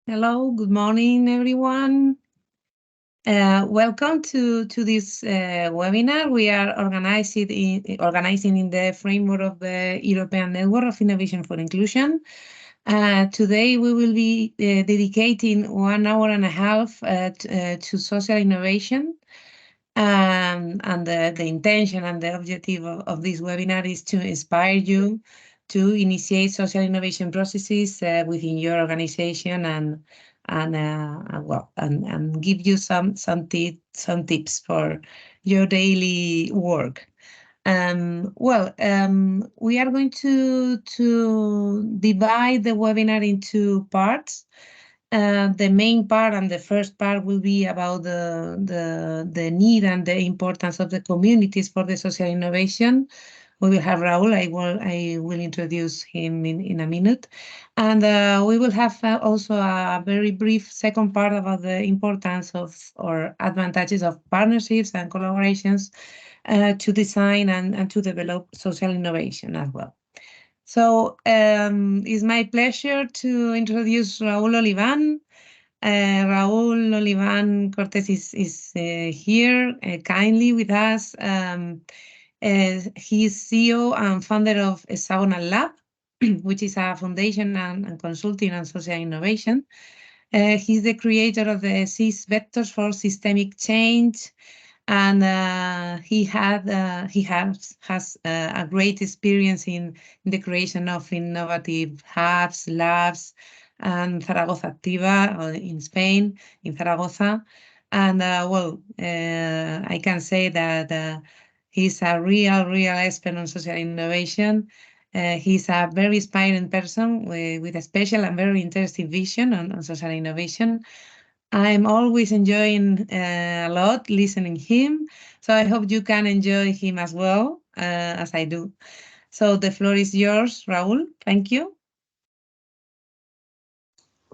Hello, good morning, everyone. Welcome to this webinar. We are organizing in the framework of the European Network of Innovation for Inclusion. Today, we will be dedicating 1 hour and a half to social innovation. And the intention and the objective of this webinar is to inspire you to initiate social innovation processes within your organization and give you some tips for your daily work. We are going to divide the webinar into parts. The main part and the first part will be about the need and the importance of the communities for the social innovation. We will have Raúl. I will introduce him in a minute. And we will have also a very brief second part about the importance of or advantages of partnerships and collaborations to design and to develop social innovation as well. So it's my pleasure to introduce Raúl Oliván. Raúl Oliván Cortés is here kindly with us. He is CEO and founder of Hexagonal Lab, which is a foundation and consulting on social innovation. He's the creator of the 6 vectors for systemic change, and he has a great experience in the creation of innovative hubs, labs, and Zaragoza Activa in Spain, in Zaragoza. And I can say that he's a real expert on social innovation. He's a very inspiring person with a special and very interesting vision on social innovation. I'm always enjoying a lot listening him, so I hope you can enjoy him as well as I do. So the floor is yours, Raúl. Thank you.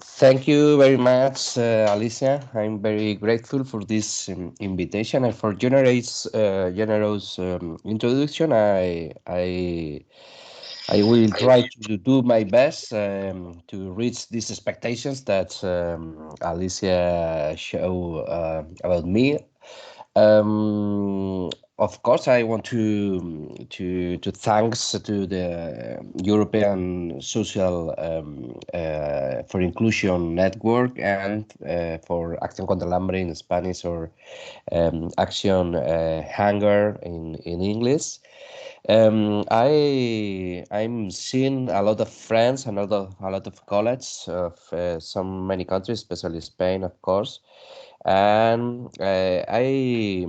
Thank you very much, Alicia. I'm very grateful for this invitation and for generous introduction. I will try to do my best to reach these expectations that Alicia showed about me. Of course, I want to thanks to the European Social for Inclusion Network and for Acción contra el Hambre in Spanish, or Action Hunger in English. I'm seeing a lot of friends and a lot of colleagues of many countries, especially Spain, of course. And I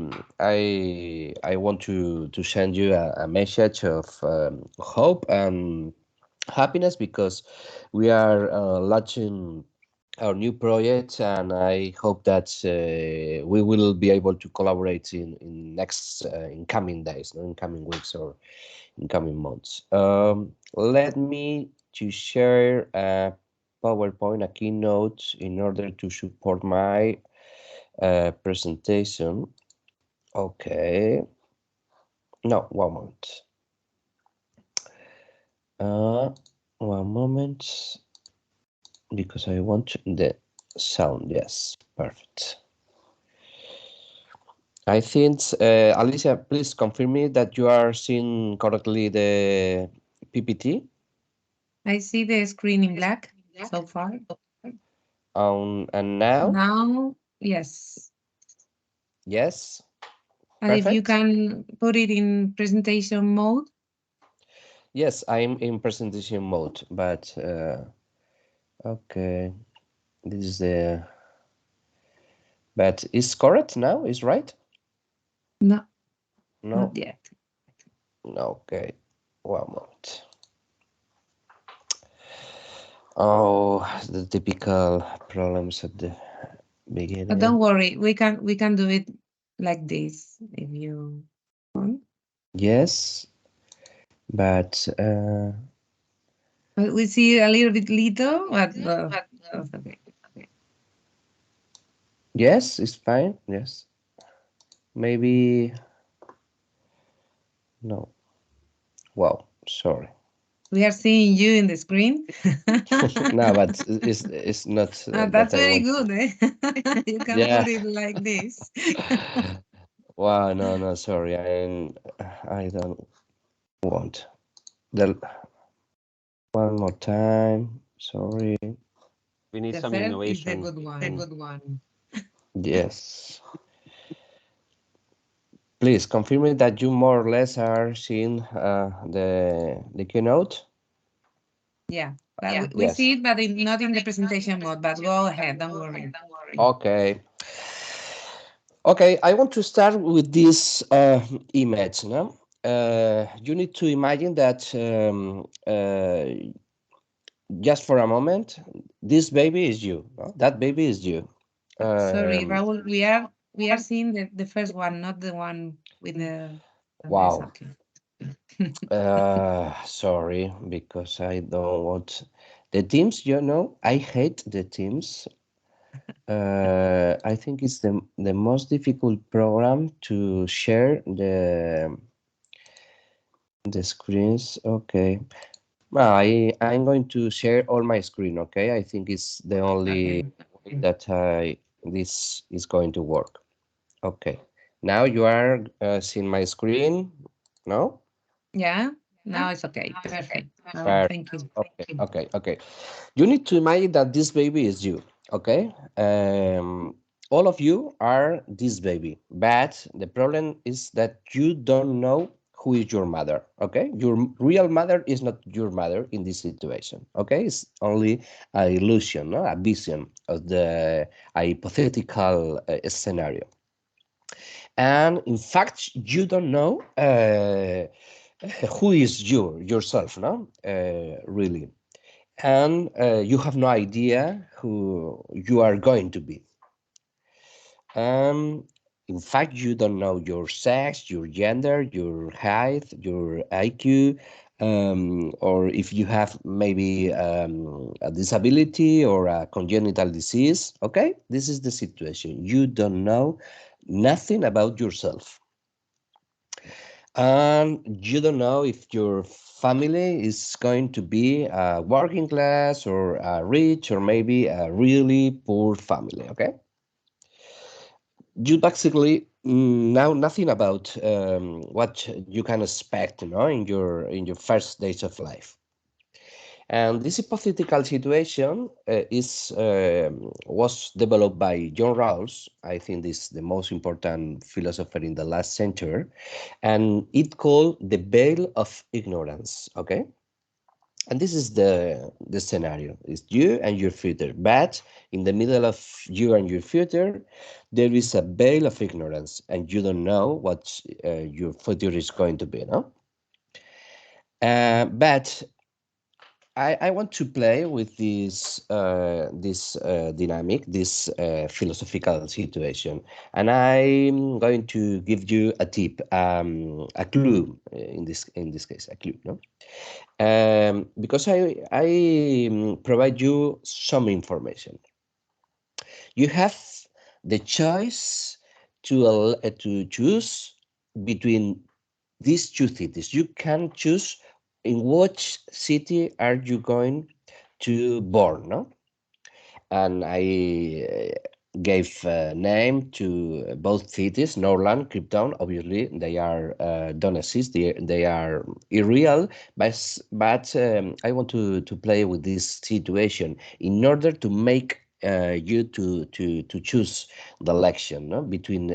want to send you a message of hope and happiness, because we are launching our new project, and I hope that we will be able to collaborate in coming days, in coming weeks, or in coming months. Let me to share a PowerPoint, a keynote, in order to support my presentation. Okay. No, one moment. One moment, because I want the sound. Yes, perfect. I think, Alicia, please confirm me that you are seeing correctly the PPT. I see the screen in black so far. And now? Now, yes. Yes. And Perfect. if you can put it in presentation mode. Yes, I'm in presentation mode, but okay, this is the. But is correct now? Is right? No. No. Not yet. Okay, one moment. Oh, the typical problems at the beginning. But don't worry, we can do it like this if you want. Yes, but we see a little bit little, but that's okay. Yes, it's fine. Yes, maybe no. Wow, sorry. We are seeing you in the screen. No, but it's not that That's I very want. good, eh? You can Yeah. put it like this. Wow, no, sorry. I don't want the one more time. Sorry. We need The some first is the innovation. good one. Yes. Please confirm me that you more or less are seeing the keynote. Yeah, but we Yes. see it, but not in the presentation mode. But go ahead, don't worry. Okay. Okay, I want to start with this image. No? You need to imagine that just for a moment, this baby is you. No? That baby is you. Sorry, Um, Raúl, we are seeing the first one, not the one with the. It's wow. okay. Sorry, because I don't want the teams. You know, I hate the teams. I think it's the most difficult program to share the screens. Okay. Well, I'm going to share all my screen. Okay. I think it's the only Okay. way that this is going to work. Okay. Now you are seeing my screen. No? Yeah. Now it's okay. Perfect. Raúl, Perfect. thank you. Okay. You need to imagine that this baby is you. Okay. All of you are this baby, but the problem is that you don't know who is your mother. Okay, your real mother is not your mother in this situation. Okay, it's only an illusion, no? A vision of the a hypothetical scenario, and in fact you don't know who is you yourself, no, really, and you have no idea who you are going to be. Um, in fact, you don't know your sex, your gender, your height, your IQ, or if you have maybe a disability or a congenital disease. Okay, this is the situation. You don't know nothing about yourself, and you don't know if your family is going to be a working class or a rich or maybe a really poor family. Okay, you basically know nothing about what you can expect, you know, in your first days of life. And this hypothetical situation is was developed by John Rawls. I think this is the most important philosopher in the last century, and it called the veil of ignorance. Okay, and this is the scenario: it's you and your future, but in the middle of you and your future there is a veil of ignorance, and you don't know what your future is going to be, no? But I want to play with this dynamic, this philosophical situation, and I'm going to give you a tip, a clue in this case, a clue, no? Because I provide you some information. You have the choice to choose between these two cities. You can choose in which city are you going to born, no? And I gave name to both cities, Norland, Krypton. Obviously, they are don't exist. They are irreal. But I want to play with this situation in order to make you to choose the election, no? Between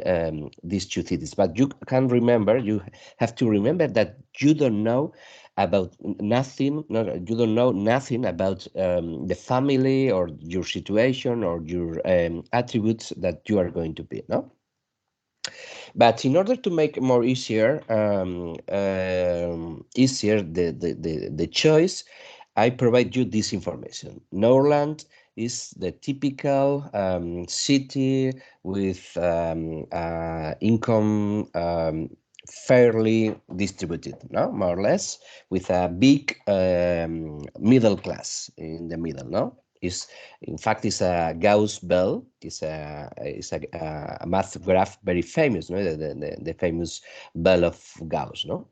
these two cities. But you can remember, you have to remember that you don't know about nothing, no, you don't know nothing about the family or your situation or your attributes that you are going to be, no? But in order to make more easier the choice, I provide you this information. Norland is the typical city with income fairly distributed, no, more or less, with a big middle class in the middle, no. Is in fact is a Gauss bell, is a math graph very famous, no, the famous bell of Gauss, no.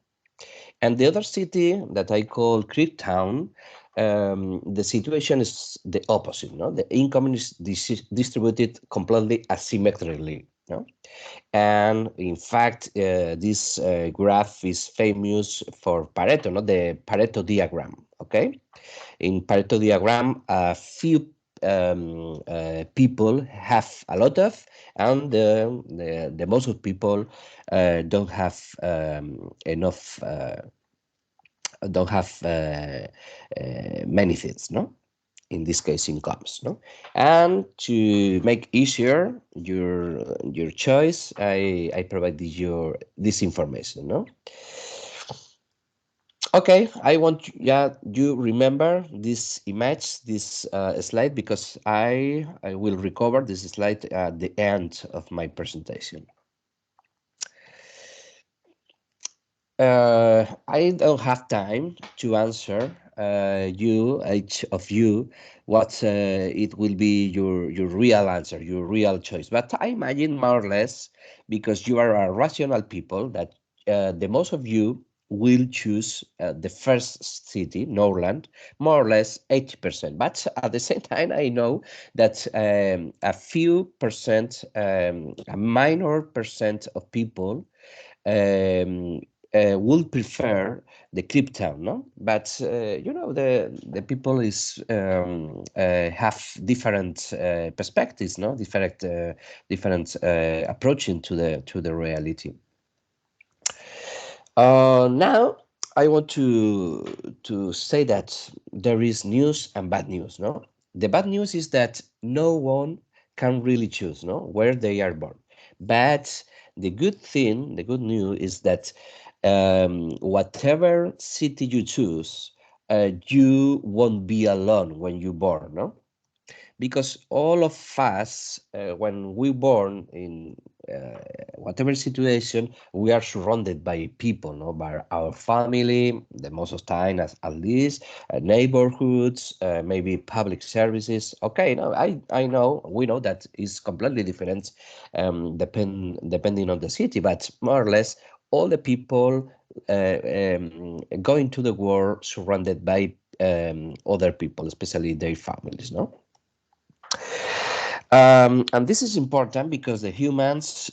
And the other city that I call Creep Town, the situation is the opposite. No, the income is distributed completely asymmetrically. No? And in fact, this graph is famous for Pareto, no? The Pareto diagram. Okay, in Pareto diagram, a few people have a lot of, and the most of people don't have enough. Don't have many things, no? In this case, incomes, no? And to make easier your choice, I provided you this information, no? Okay, I want you remember this image, this slide, because I will recover this slide at the end of my presentation. I don't have time to answer each of you, what it will be your real answer, your real choice. But I imagine more or less, because you are a rational people, that the most of you will choose the first city, Norland, more or less 80%. But at the same time, I know that a few percent, a minor percent of people um, will prefer the Cape Town, no? But you know, the people is have different perspectives, no? Different approaching to the reality. Now I want to say that there is news and bad news, no? The bad news is that no one can really choose, no, where they are born. But the good thing, the good news is that whatever city you choose, you won't be alone when you're born, no? Because all of us, when we born in whatever situation, we are surrounded by people, no, by our family, the most of the time, at least neighborhoods, maybe public services. Okay, no, I know, we know that is completely different, depending on the city, but more or less all the people going to the world surrounded by other people, especially their families, no? And this is important because the humanity,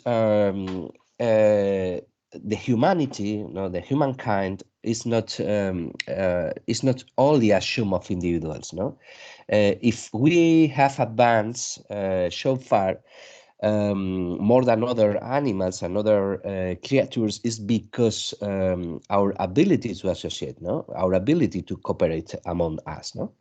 no, the humankind is not only a sum of individuals. No, if we have advanced so far more than other animals and other creatures, is because our ability to associate, no, our ability to cooperate among us, no.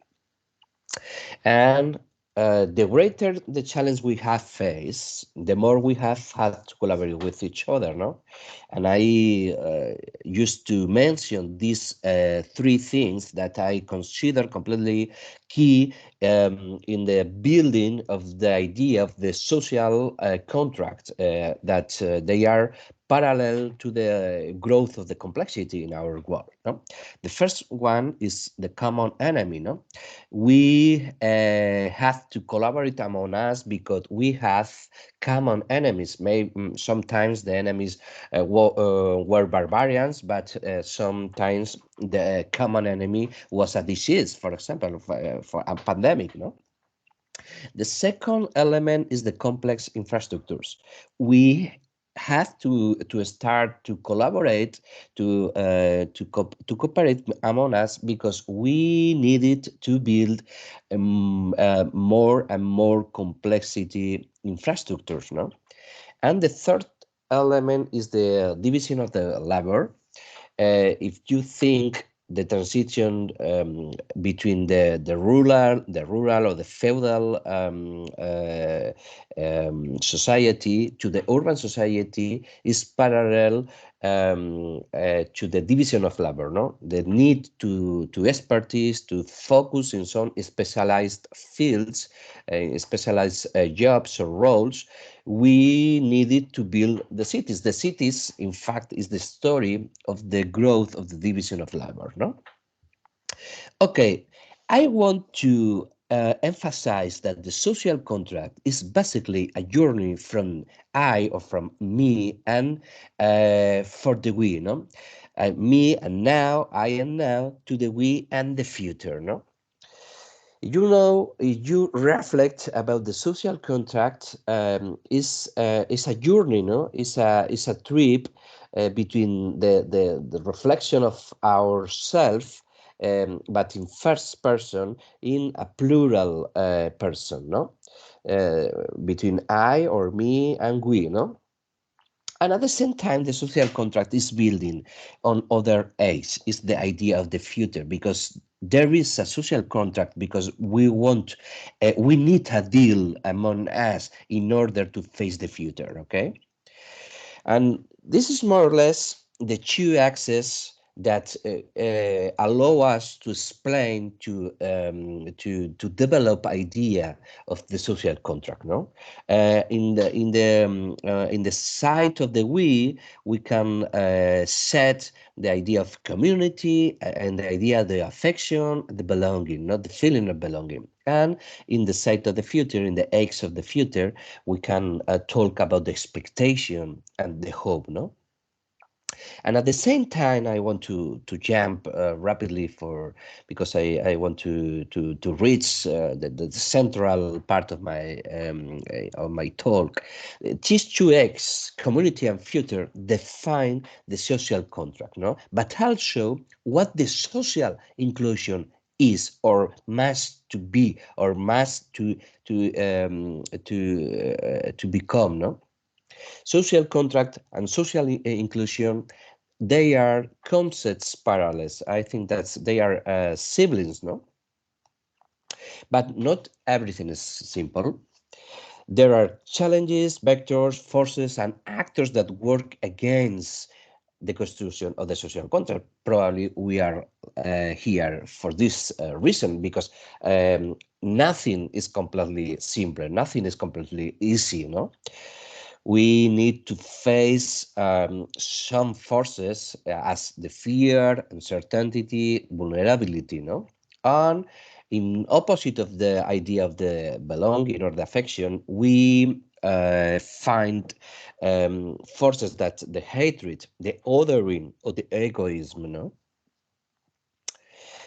And the greater the challenge we have faced, the more we have had to collaborate with each other, no? And I used to mention these three things that I consider completely key in the building of the idea of the social contract, that they are parallel to the growth of the complexity in our world, no? The first one is the common enemy, no? We have to collaborate among us because we have common enemies. Maybe sometimes the enemies were barbarians, but sometimes the common enemy was a disease, for example, for a pandemic, no? The second element is the complex infrastructures. We have to start to collaborate to cooperate among us, because we needed to build more and more complexity infrastructures, no? And the third element is the division of the labor. If you think the transition between the rural or the feudal society to the urban society is parallel to the division of labor, no? The need to expertise, to focus in some specialized fields, specialized jobs or roles. We needed to build the cities. The cities, in fact, is the story of the growth of the division of labor, no? Okay, I want to emphasize that the social contract is basically a journey from I or from me and for the we, no? me and now, I and now, to the we and the future, no? You know, you reflect about the social contract, is a journey, no? Is a trip between the reflection of ourself, but in first person, in a plural person, no? Between I or me and we, no? And at the same time, the social contract is building on other aids, is the idea of the future, because there is a social contract because we need a deal among us in order to face the future, okay? And this is more or less the two axes that allow us to explain to develop idea of the social contract. No, in the side of the we can set the idea of community and the idea of the affection, the belonging, not the feeling of belonging. And in the side of the future, in the eggs of the future, we can talk about the expectation and the hope, no? And at the same time, I want to jump rapidly because I want to reach the central part of my talk. These two X, community and future, define the social contract, no? But also what the social inclusion is or must to be or must to become, no? Social contract and social inclusion, they are concepts parallels. I think they are siblings, no? But not everything is simple. There are challenges, vectors, forces, and actors that work against the construction of the social contract. Probably we are here for this reason, because nothing is completely simple, nothing is completely easy, no? We need to face some forces as the fear, uncertainty, vulnerability, no? And in opposite of the idea of the belonging or the affection, we find forces that the hatred, the othering, or the egoism, no?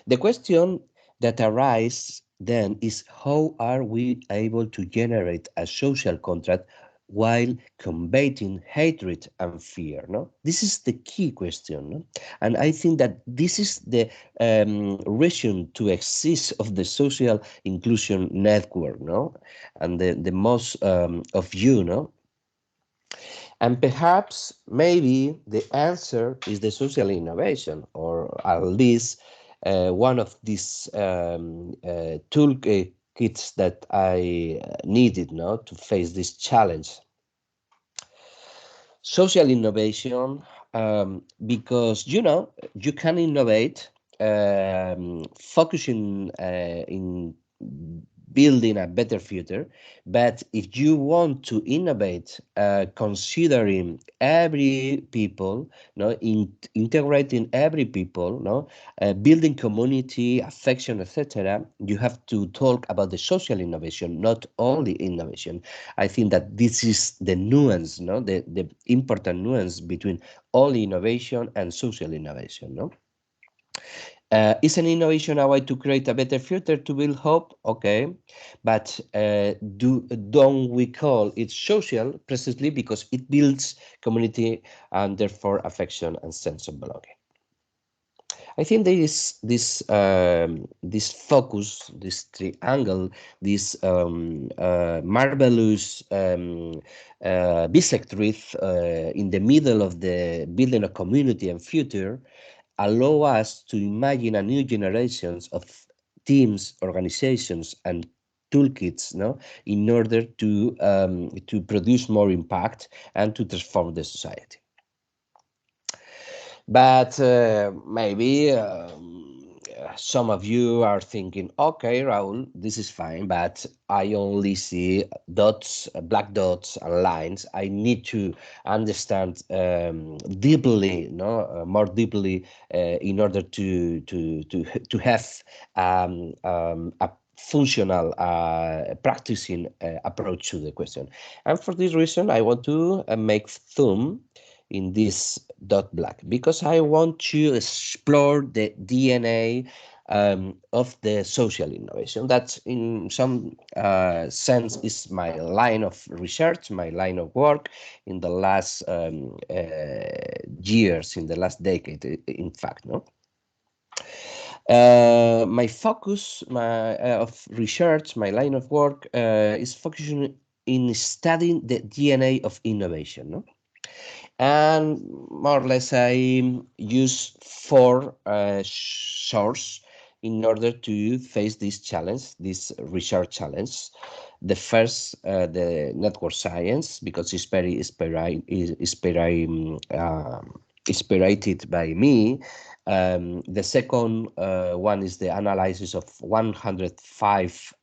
The question that arises then is, how are we able to generate a social contract while combating hatred and fear? No, this is the key question, no? And I think that this is the reason to exist of the social inclusion network, no, and the most of you, no. And perhaps, maybe the answer is the social innovation, or at least one of these toolkits that I needed, no, to face this challenge. Social innovation, because you can innovate, focusing in building a better future. But if you want to innovate, considering every people, no, integrating every people, no, building community, affection, etc., you have to talk about the social innovation, not only innovation. I think that this is the nuance, no, the important nuance between only innovation and social innovation, no. Is an innovation a way to create a better future, to build hope? Okay, but don't we call it social precisely because it builds community and therefore affection and sense of belonging? I think there is this focus, this triangle, this marvelous bisectrix in the middle of the building a community and future, allow us to imagine a new generations of teams, organizations, and toolkits, no, in order to produce more impact and to transform the society. But maybe some of you are thinking, okay, Raúl, this is fine, but I only see dots, black dots and lines. I need to understand deeply, no, more deeply, in order to have a functional practicing approach to the question. And for this reason, I want to make zoom in this dot black because I want to explore the DNA of the social innovation. That in some sense is my line of research, my line of work in the last years, in the last decade, in fact, no? My focus of research, my line of work is focusing in studying the DNA of innovation, no? And more or less I use four sources in order to face this challenge, this research challenge. The first, the network science, because it's inspired by me. The second one is the analysis of 105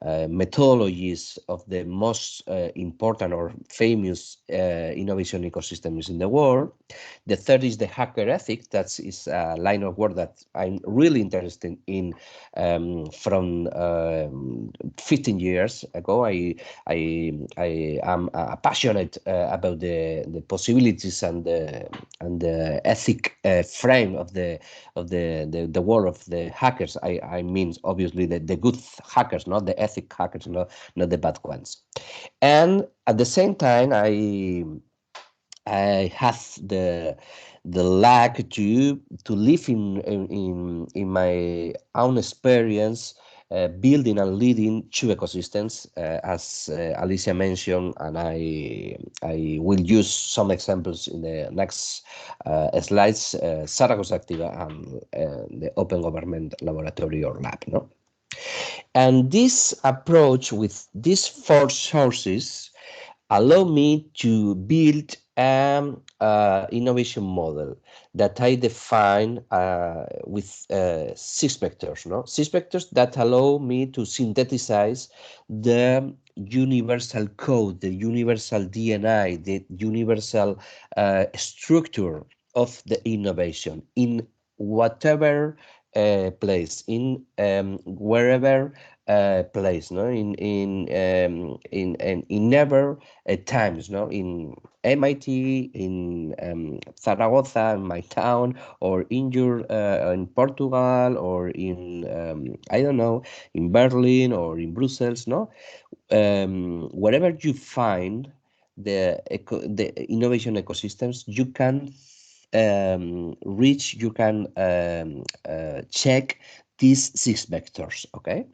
methodologies of the most important or famous innovation ecosystems in the world. The third is the hacker ethic. That is a line of work that I'm really interested in from 15 years ago. I am passionate about the possibilities and the ethic frame of the world of the hackers. I mean, obviously the good hackers, not the ethic hackers, not the bad ones. And at the same time, I have the lack to live in my own experience, building and leading two ecosystems, as Alicia mentioned, and I will use some examples in the next slides, Zaragoza Activa and the Open Government Laboratory or Lab, no? And this approach with these four sources allow me to build an innovation model that I define with 6 vectors, no? 6 vectors that allow me to synthesize the universal code, the universal DNA, the universal structure of the innovation in whatever place, in wherever place, no, in never times, no, in MIT, in Zaragoza, in my town, or in Portugal, or in I don't know, in Berlin or in Brussels, no, wherever you find the innovation ecosystems, you can reach, you can check these 6 vectors, okay?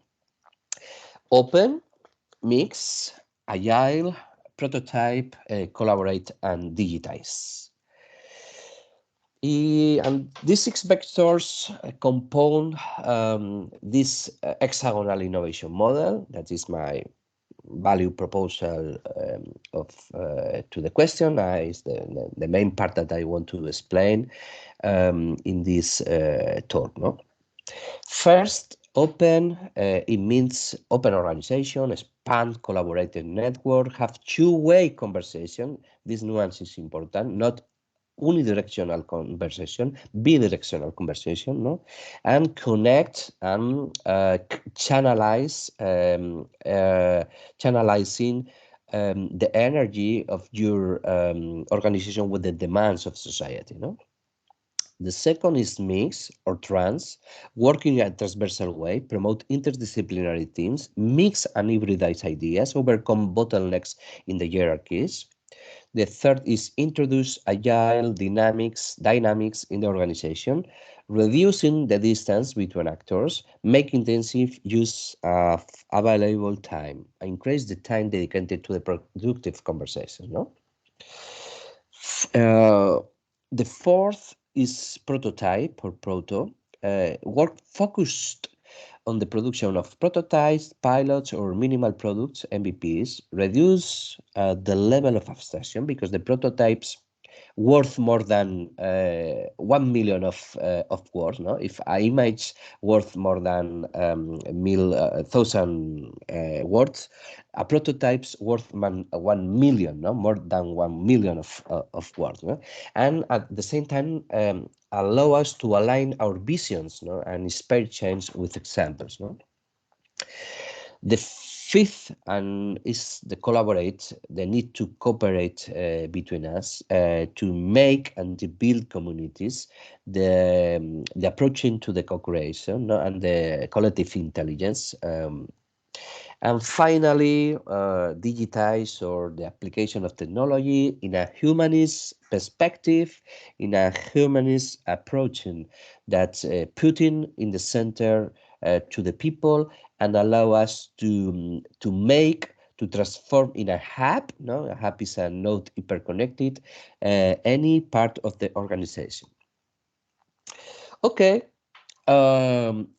Open, mix, agile, prototype, collaborate, and digitize. And these 6 vectors compound this hexagonal innovation model. That is my value proposal to the question. Is the main part that I want to explain in this talk, no? First, open, it means open organization, expand collaborative network, have two-way conversation. This nuance is important, not unidirectional conversation, bidirectional conversation, no? And connect and channelizing the energy of your organization with the demands of society, no? The second is mix or trans, working in a transversal way, promote interdisciplinary teams, mix and hybridize ideas, overcome bottlenecks in the hierarchies. The third is introduce agile dynamics in the organization, reducing the distance between actors, make intensive use of available time, increase the time dedicated to the productive conversation, no? The fourth is prototype or proto, work focused on the production of prototypes, pilots, or minimal products, MVPs, reduce the level of abstraction because the prototypes worth more than 1 million of words. No, if an image worth more than 1,000 words, a prototype's worth 1 million, no, more than 1 million of words. No? And at the same time, allow us to align our visions, no, and inspire change with examples. No? The Fifth, and is the need to cooperate between us to make and to build communities, the approaching to the co-creation, no, and the collective intelligence. And finally, digitize or the application of technology in a humanist perspective, in a humanist approaching that putting in the center to the people and allow us to make, to transform in a hub. No, a hub is a node hyperconnected, any part of the organization. Okay,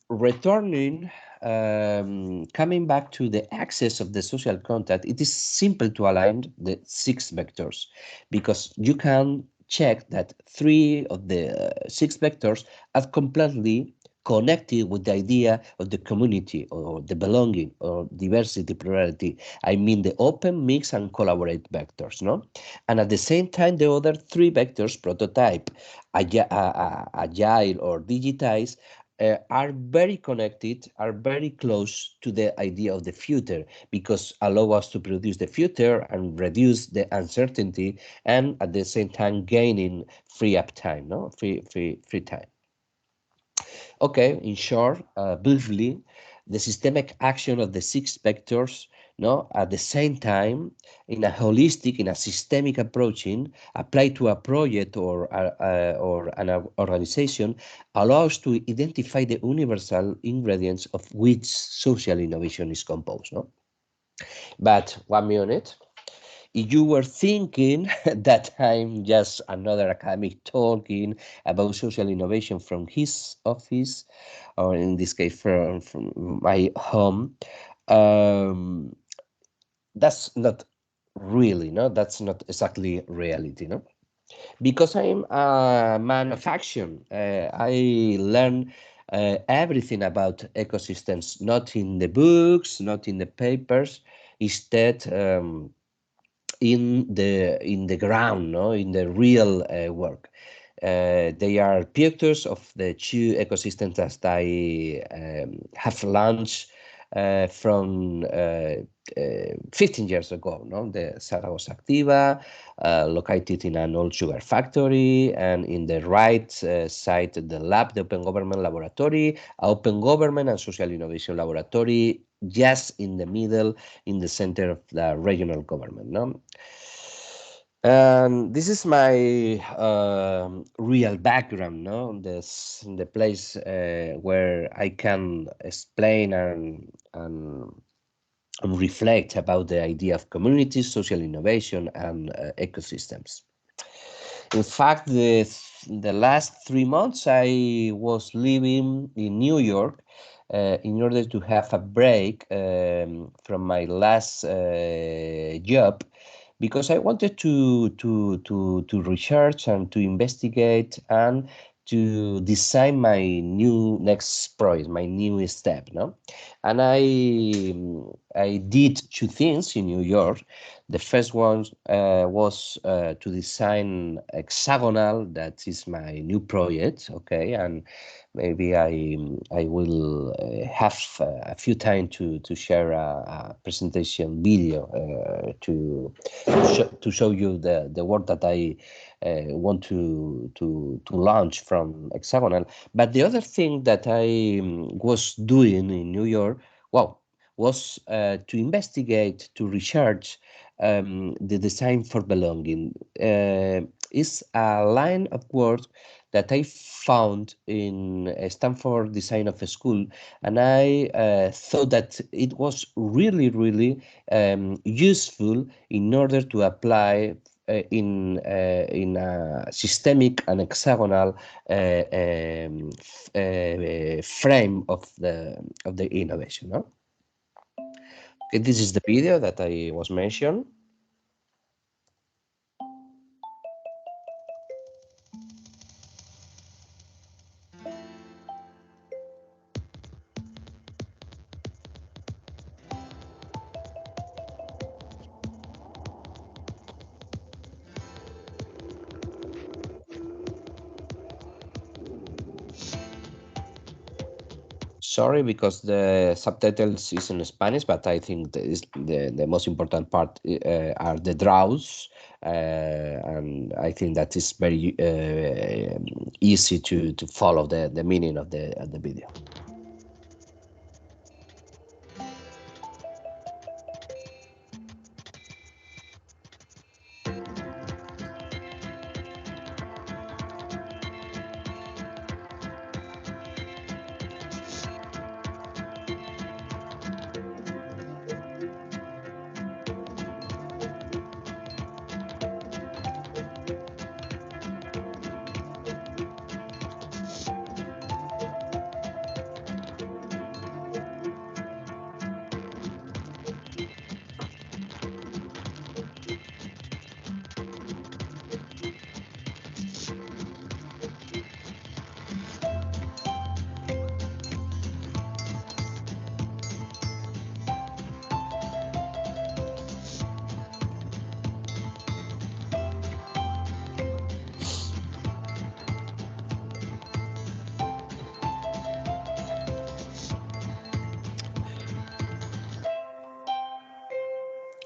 returning, coming back to the access of the social contact, it is simple to align the 6 vectors because you can check that 3 of the 6 vectors are completely connected with the idea of the community or the belonging or diversity, plurality. I mean the open, mix, and collaborate vectors, no? And at the same time, the other 3 vectors, prototype, agile, or digitize, are very connected, are very close to the idea of the future because allow us to produce the future and reduce the uncertainty and at the same time gaining free up time, no, free time. Okay, in short, briefly, the systemic action of the 6 vectors, no, at the same time, in a holistic, in a systemic approaching, applied to a project or an organization, allows to identify the universal ingredients of which social innovation is composed. No, but 1 minute. If you were thinking that I'm just another academic talking about social innovation from his office, or in this case from my home, um, that's not really, no, that's not exactly reality, no? Because I'm a man of action. I learn everything about ecosystems, not in the books, not in the papers. Instead, in the ground, no, in the real work. They are pictures of the 2 ecosystems that I have launched from 15 years ago. No, the Zaragoza Activa, located in an old sugar factory, and in the right side, the lab, the Open Government Laboratory, Open Government and Social Innovation Laboratory, just in the middle, in the center of the regional government. No? And this is my real background, no? The place where I can explain and reflect about the idea of communities, social innovation, and ecosystems. In fact, the last 3 months I was living in New York in order to have a break from my last job because I wanted to research and to investigate and to design my new next project, my new step, no? And I did 2 things in New York. The first one was to design hexagonal. That is my new project, okay, and maybe I will have a few time to share a presentation video to show you the work that I want to launch from hexagonal. But the other thing that I was doing in New York, well, was to investigate, to research the design for belonging. Is a line of work that I found in Stanford Design of a School, and I thought that it was really useful in order to apply in a systemic and hexagonal frame of the innovation. No? Okay, this is the video that I was mentioned. Sorry, because the subtitles is in Spanish, but I think the most important part are the draws, and I think that is very easy to follow the meaning of the video.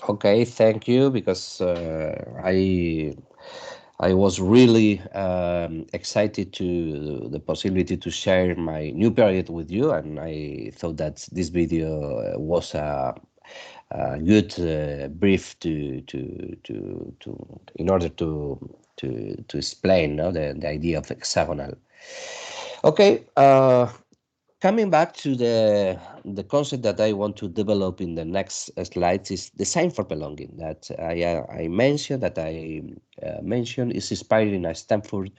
Okay, thank you, because I was really excited to the possibility to share my new project with you, and I thought that this video was a good brief to in order to explain, no, the idea of hexagonal. Okay. Coming back to the concept that I want to develop in the next slides is design for belonging, that I mentioned is inspired in a Stanford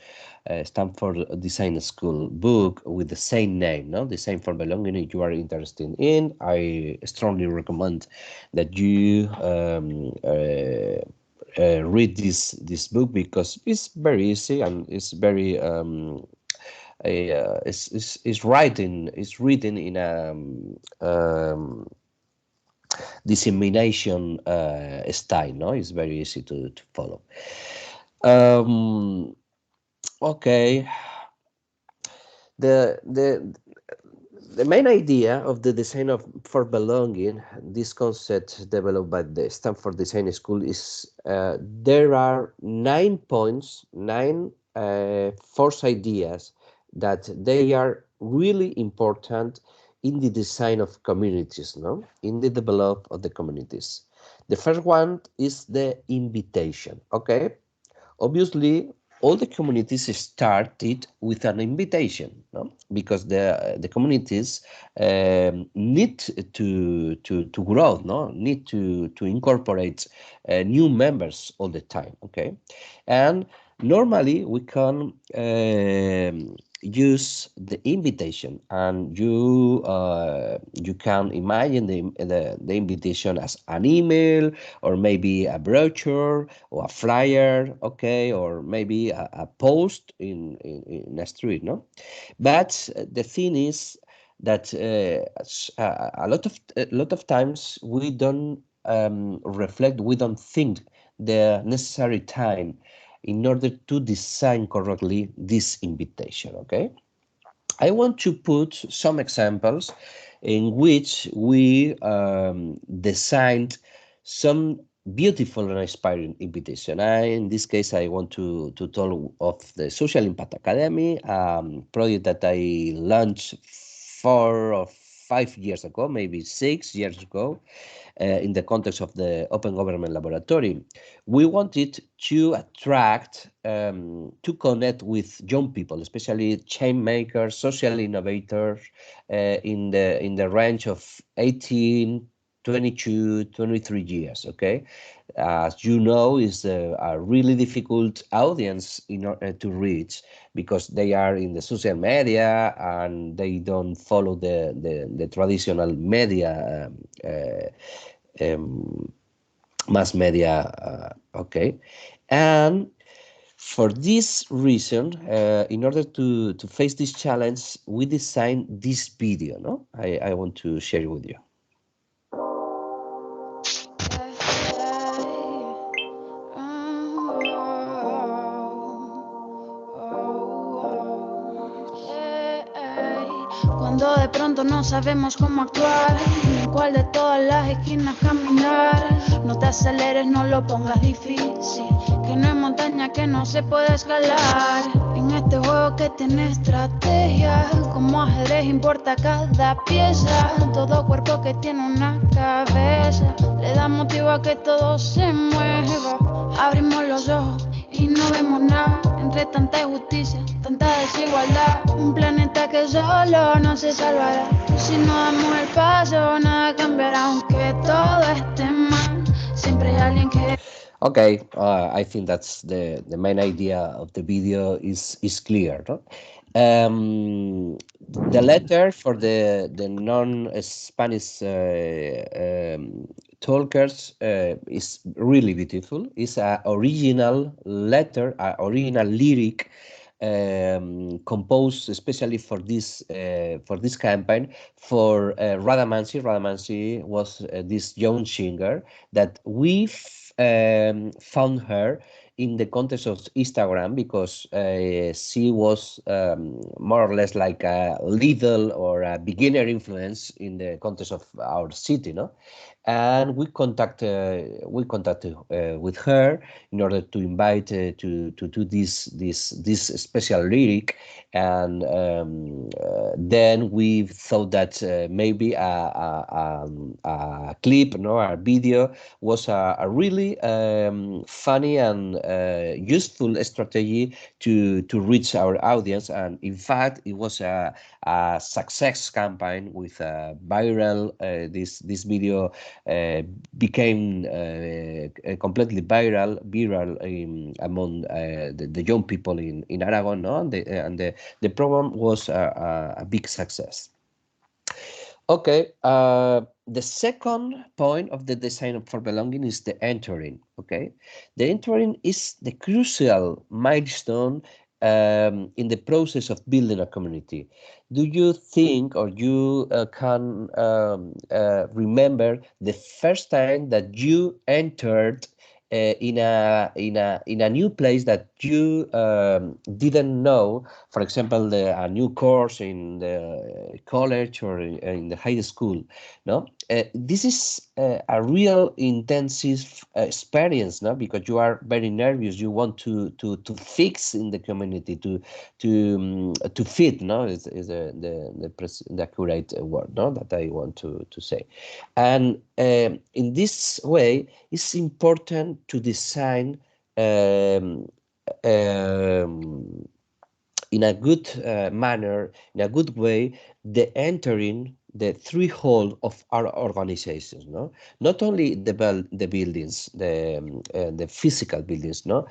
Design School book with the same name, no, Design for Belonging. If you are interested in, I strongly recommend that you read this book, because it's very easy and it's very is written in a dissemination style. No, it's very easy to follow. Okay, the main idea of the design for belonging, this concept developed by the Stanford Design School, is there are 9 points, 9 force ideas that they are really important in the design of communities, no? In the development of the communities. The first one is the invitation, okay? Obviously, all the communities started with an invitation, no? Because the communities need to grow, no? Need to incorporate new members all the time, okay? And normally we can use the invitation, and you can imagine the invitation as an email, or maybe a brochure, or a flyer, okay, or maybe a post in a street, no? But the thing is that a lot of times we don't reflect, we don't think the necessary time in order to design correctly this invitation, okay? I want to put some examples in which we designed some beautiful and inspiring invitation. In this case, I want to talk of the Social Impact Academy, project that I launched 4 or 5 years ago, maybe 6 years ago, in the context of the Open Government Laboratory. We wanted to attract, to connect with young people, especially change makers, social innovators, in the range of 18, 22, 23 years, okay? As you know, is a really difficult audience in order to reach, because they are in the social media and they don't follow the traditional media, mass media, okay? And for this reason, in order to face this challenge, we designed this video, no? I want to share it with you. cuando de pronto no sabemos cómo actuar, ni en cuál de todas las esquinas caminar. No te aceleres, no lo pongas difícil, que no hay montaña que no se pueda escalar. En este juego que tiene estrategia, como ajedrez importa cada pieza. Todo cuerpo que tiene una cabeza le da motivo a que todo se mueva. Abrimos los ojos y no vemos nada, entre tanta injusticia, tanta desigualdad. Un planeta que solo no se salvará. Si no damos el paso, nada cambiará, aunque todo esté mal. Siempre hay alguien que... Okay, I think that's the main idea of the video is clear. No? The letter for the non-Spanish talkers is really beautiful. It's an original letter, an original lyric composed especially for this campaign for Radamansi. Radamansi was this young singer that we found her in the context of Instagram because she was more or less like a little or a beginner influence in the context of our city, no? And we contacted with her in order to invite to do this special lyric, and then we thought that maybe a clip, no, a video was a really funny and useful strategy to reach our audience, and in fact it was a success campaign with a viral. This video became completely viral among the young people in Aragon, no? And the program was a big success. Okay, the second point of the design for belonging is the entering. Okay, the entering is the crucial milestone in the process of building a community. Do you think, or you can remember the first time that you entered in a new place that you didn't know? For example, a new course in the college or in the high school. No, this is a real intensive experience, no, because you are very nervous. You want to fix in the community, to fit. No, is the accurate word, no, that I want to say. And in this way, it's important to design in a good manner, in a good way, the entering the threshold of our organizations. No, not only the buildings, the physical buildings. No,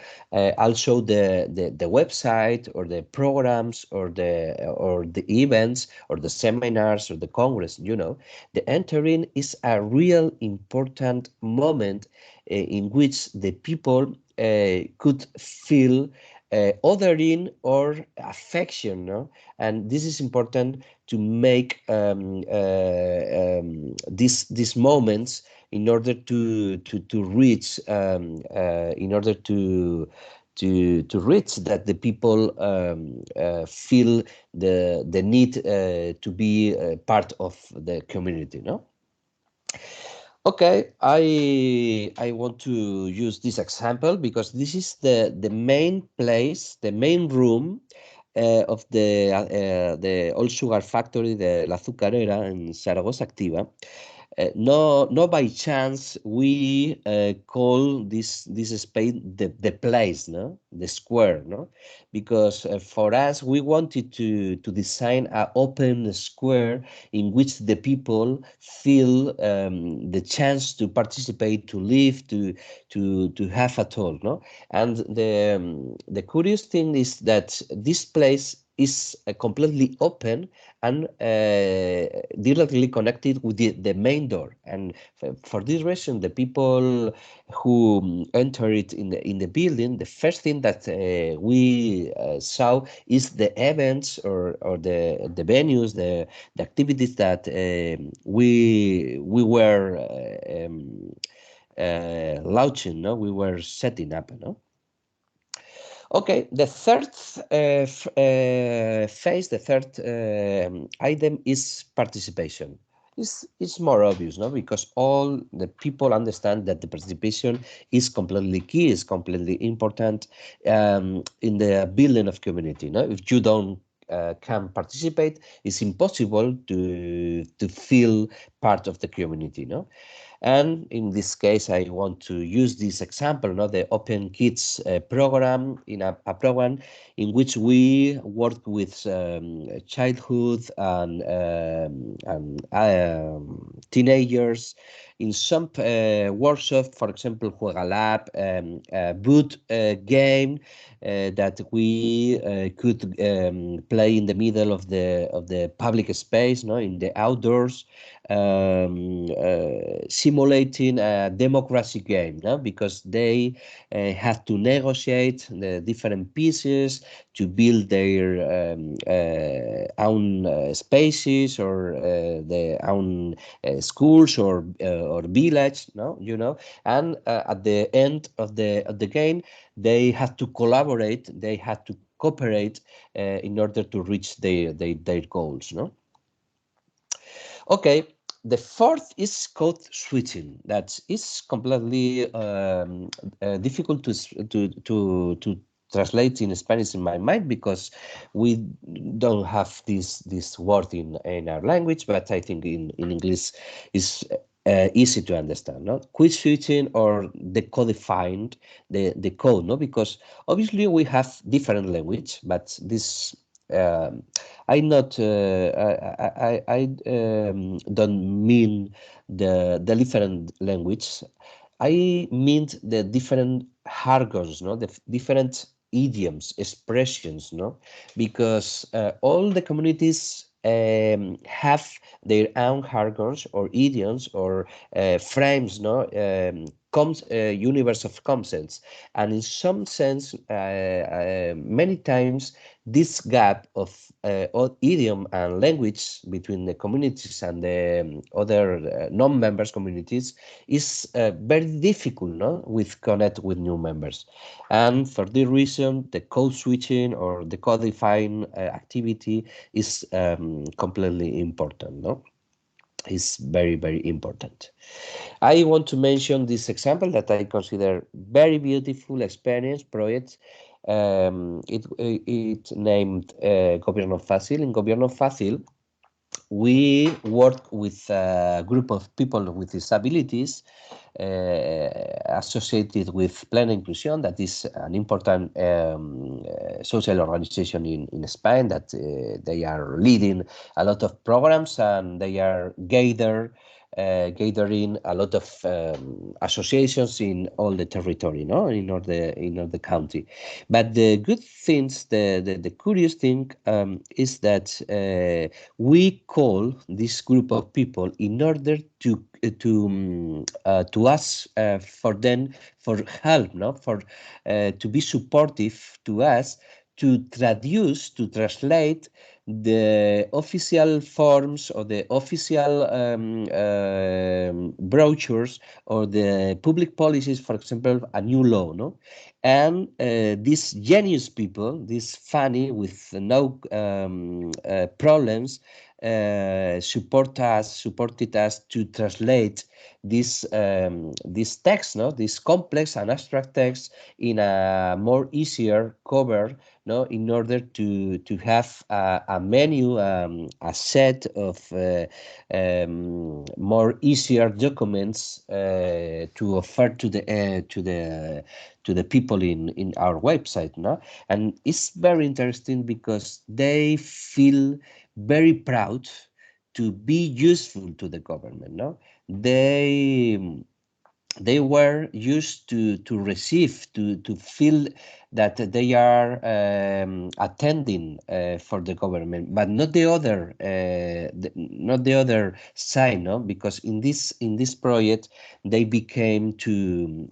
also the website or the programs or the events or the seminars or the congress. You know, the entering is a real important moment in which the people could feel othering or affection, no? And this is important to make these moments in order to reach in order to reach that the people feel the need to be part of the community, no? Okay, I want to use this example because this is the main place, the main room of the All Sugar Factory, the La Azucarera in Zaragoza Activa. No by chance we call this space the place, no, the square, no, because for us we wanted to design an open square in which the people feel the chance to participate, to live, to have a talk, no. And the curious thing is that this place is completely open and directly connected with the main door. And for this reason, the people who enter it in the building, the first thing that we saw is the events or the venues, the activities that we were launching, no, we were setting up, no. Okay, the third phase, the third item is participation. It's more obvious, no? Because all the people understand that the participation is completely key, is completely important in the building of community. No, if you don't can participate, it's impossible to feel part of the community. No. And in this case, I want to use this example, the Open Kids program, in a program in which we work with childhood and teenagers in some workshop, for example, Juega Lab, a boot game that we could play in the middle of the public space, in the outdoors, simulating a democracy game, because they had to negotiate the different pieces to build their own spaces or their own schools or village, and at the end of the game, they had to collaborate, they had to cooperate in order to reach their goals, Okay, the fourth is code switching. That is completely difficult to translate in Spanish in my mind because we don't have this word in our language, but I think in English is easy to understand. No, code switching or decodifying the code. No, because obviously we have different language, but this. I not I don't mean the different language. I mean the different jargons, the different idioms, expressions, because all the communities have their own jargons or idioms or frames, universe of concepts, and in some sense, many times this gap of idiom and language between the communities and the other non-members communities is very difficult, with connect with new members. And for this reason, the code switching or the codifying activity is completely important, is very, very important. I want to mention this example that I consider very beautiful experience project. It named Gobierno Fácil. In Gobierno Fácil, we work with a group of people with disabilities associated with Plena Inclusión, that is an important social organization in Spain, that they are leading a lot of programs and they are gathering a lot of associations in all the territory, in all the country. But the good things, the curious thing is that we call this group of people in order to ask for them for help, for to be supportive to us, to translate the official forms or the official brochures or the public policies, for example, a new law, and these genius people, these funny with no problems, supported us to translate this text, this complex and abstract text, in a more easier cover, in order to have a menu, a set of more easier documents to offer to the people in our website, and it's very interesting because they feel very proud to be useful to the government. They were used to receive, to feel that they are attending for the government, but not the other, not the other side, because in this project they became to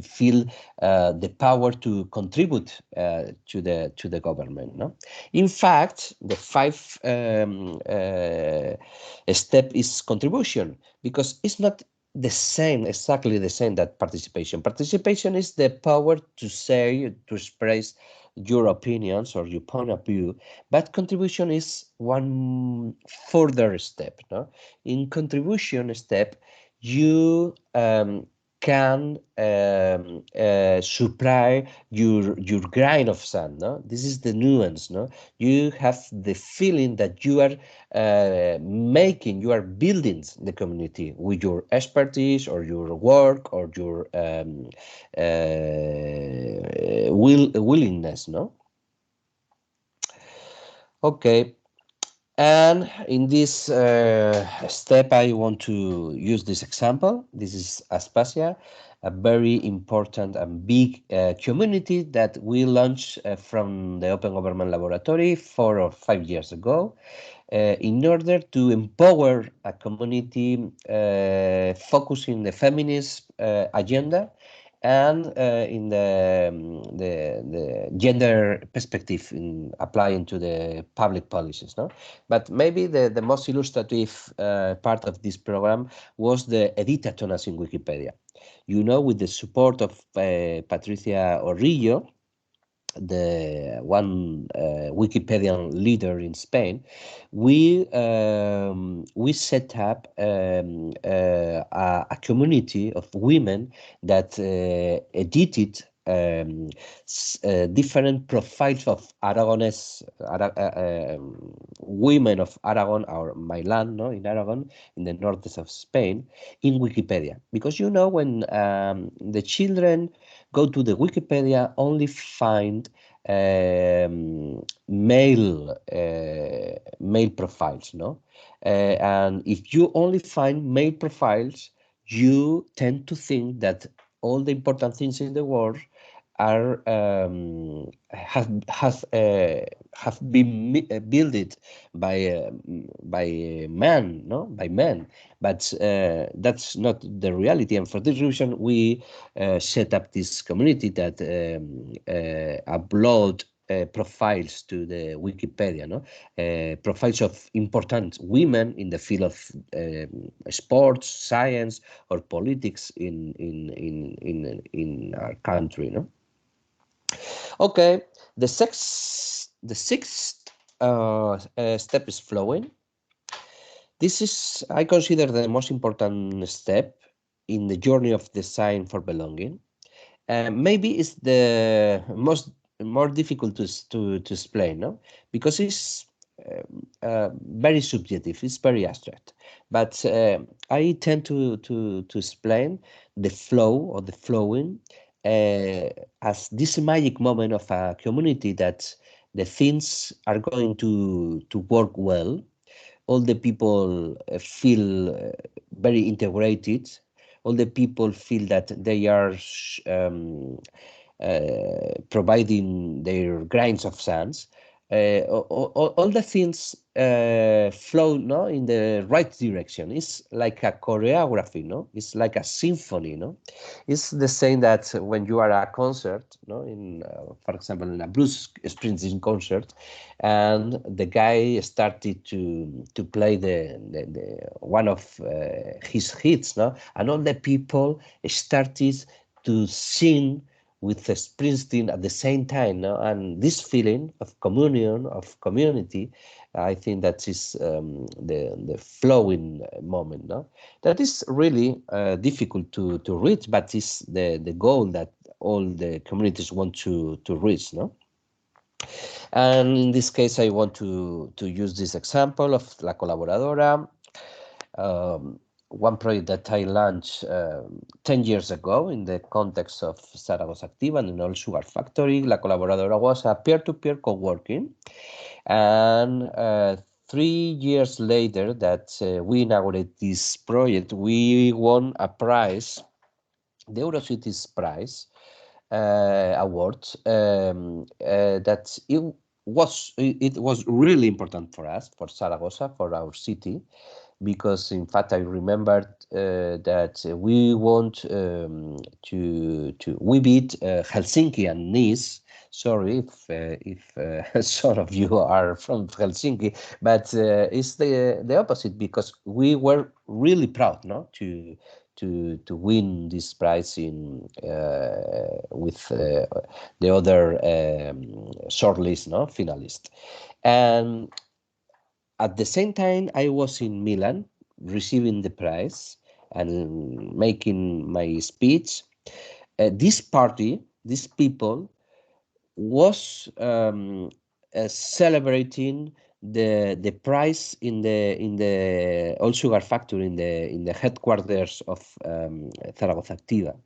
feel the power to contribute to the government. In fact, the five step is contribution, because it's not the same, exactly the same that participation. Participation is the power to say, to express your opinions or your point of view, but contribution is one further step. No? In contribution step, you can supply your grain of sand. No, this is the nuance. No, you have the feeling that you are you are building the community with your expertise or your work or your willingness. No, okay. And in this step, I want to use this example. This is Aspasia, a very important and big community that we launched from the Open Government Laboratory 4 or 5 years ago in order to empower a community focusing the feminist agenda and in the gender perspective in applying to the public policies. No? But maybe the most illustrative part of this program was the editatonas in Wikipedia. You know, with the support of Patricia Orillo, the one Wikipedian leader in Spain, we set up a community of women that edited different profiles of Aragonese women of Aragon, or my land, no, in Aragon, in the north of Spain, in Wikipedia. Because you know, when the children go to the Wikipedia, only find male profiles, no? And if you only find male profiles, you tend to think that all the important things in the world are have been built by men, no, by men. But that's not the reality, and for this reason, we set up this community that upload profiles to the Wikipedia, no, profiles of important women in the field of sports, science, or politics in our country, no. Okay, the sixth step is flowing. This is, I consider, the most important step in the journey of design for belonging. Maybe it's the more difficult to explain, no? Because it's very subjective. It's very abstract. But I tend to explain the flow or the flowing as this magic moment of a community that the things are going to work well. All the people feel very integrated. All the people feel that they are providing their grains of sand. All the things flow, no, in the right direction. It's like a choreography, no? It's like a symphony, no? It's the same that when you are at a concert, no, in for example, in a Bruce Springsteen concert, and the guy started to play the one of his hits, no, and all the people started to sing with Springsteen at the same time, no? And this feeling of communion, of community, I think that is the flowing moment, no? That is really difficult to reach, but is the goal that all the communities want to reach, no? And in this case, I want to use this example of La Colaboradora. One project that I launched 10 years ago in the context of Zaragoza Activa and an old sugar factory. La Colaboradora was a peer-to-peer co-working. And 3 years later that we inaugurated this project, we won a prize, the Eurocities Prize award, that it was really important for us, for Zaragoza, for our city, because in fact I remembered that we want we beat Helsinki and Nice. Sorry if some of you are from Helsinki, but it's the opposite, because we were really proud, no, to to win this prize in with the other shortlist, no, finalist. And at the same time, I was in Milan receiving the prize and making my speech. This party, these people, was celebrating the prize in the All Sugar Factory in the headquarters of Zaragoza Activa.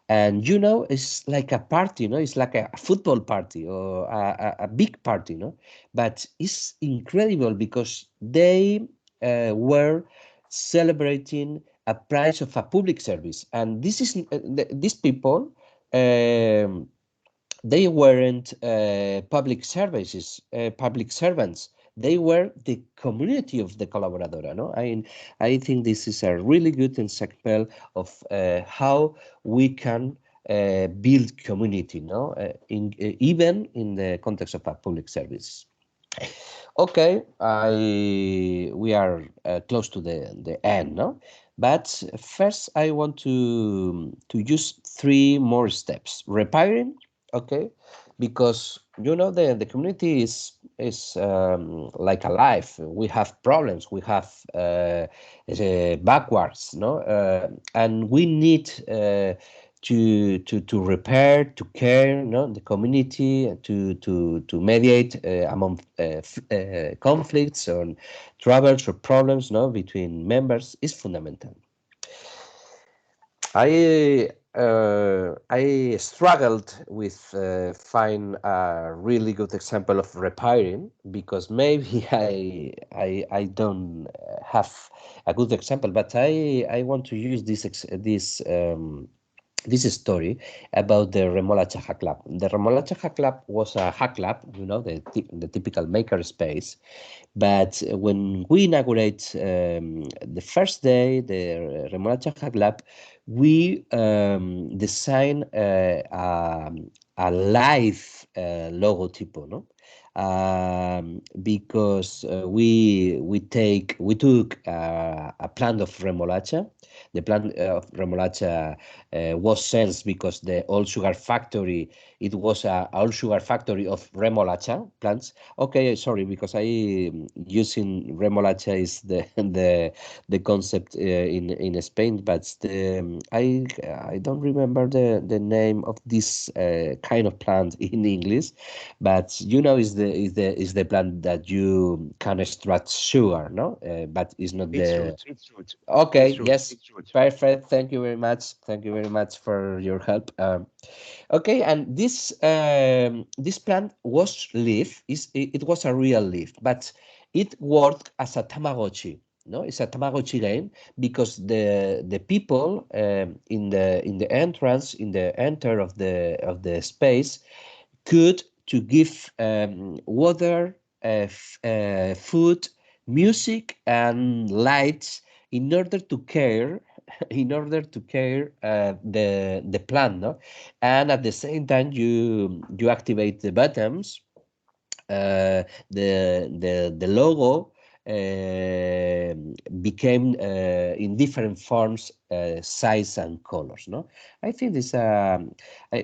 And you know, it's like a party, no? It's like a football party or a big party, no? But it's incredible because they were celebrating a prize of a public service, and this is these people. They weren't public services, public servants. They were the community of the colaboradora. No, I think this is a really good example of how we can build community. No, even in the context of a public service. Okay, we are close to the end, no? But first, I want to use 3 more steps. Repairing, okay, because you know the community is like alive. We have problems. We have backwards, no, and we need. To repair, to care, no, the community, to mediate among conflicts or troubles or problems, no, between members is fundamental. I struggled with find a really good example of repairing because maybe I don't have a good example, but I want to use this story about the Remolacha Hack Lab. The Remolacha Hack Lab was a hack lab, you know, the typical maker space. But when we inaugurate the first day, the Remolacha Hack Lab, we design a live logotypo, no? Because we took a plant of remolacha. The plant of remolacha was sensed because the All Sugar Factory, it was a All Sugar Factory of remolacha plants. Okay, sorry, because I using remolacha is the concept in Spain, but I don't remember the name of this kind of plant in English, but you know is the plant that you can extract sugar, no? But it's not the. Beetroot. Okay, Beetroot, yes, beetroot. perfect. Thank you very much. Thank you very much for your help. Okay, and this plant was leaf. It was a real leaf, but it worked as a Tamagotchi. No, it's a Tamagotchi game because the people in the entrance, in the enter of the space, could to give water, food, music, and lights in order to care the plant, no? And at the same time you activate the buttons, the logo became in different forms, size and colors, no? I think this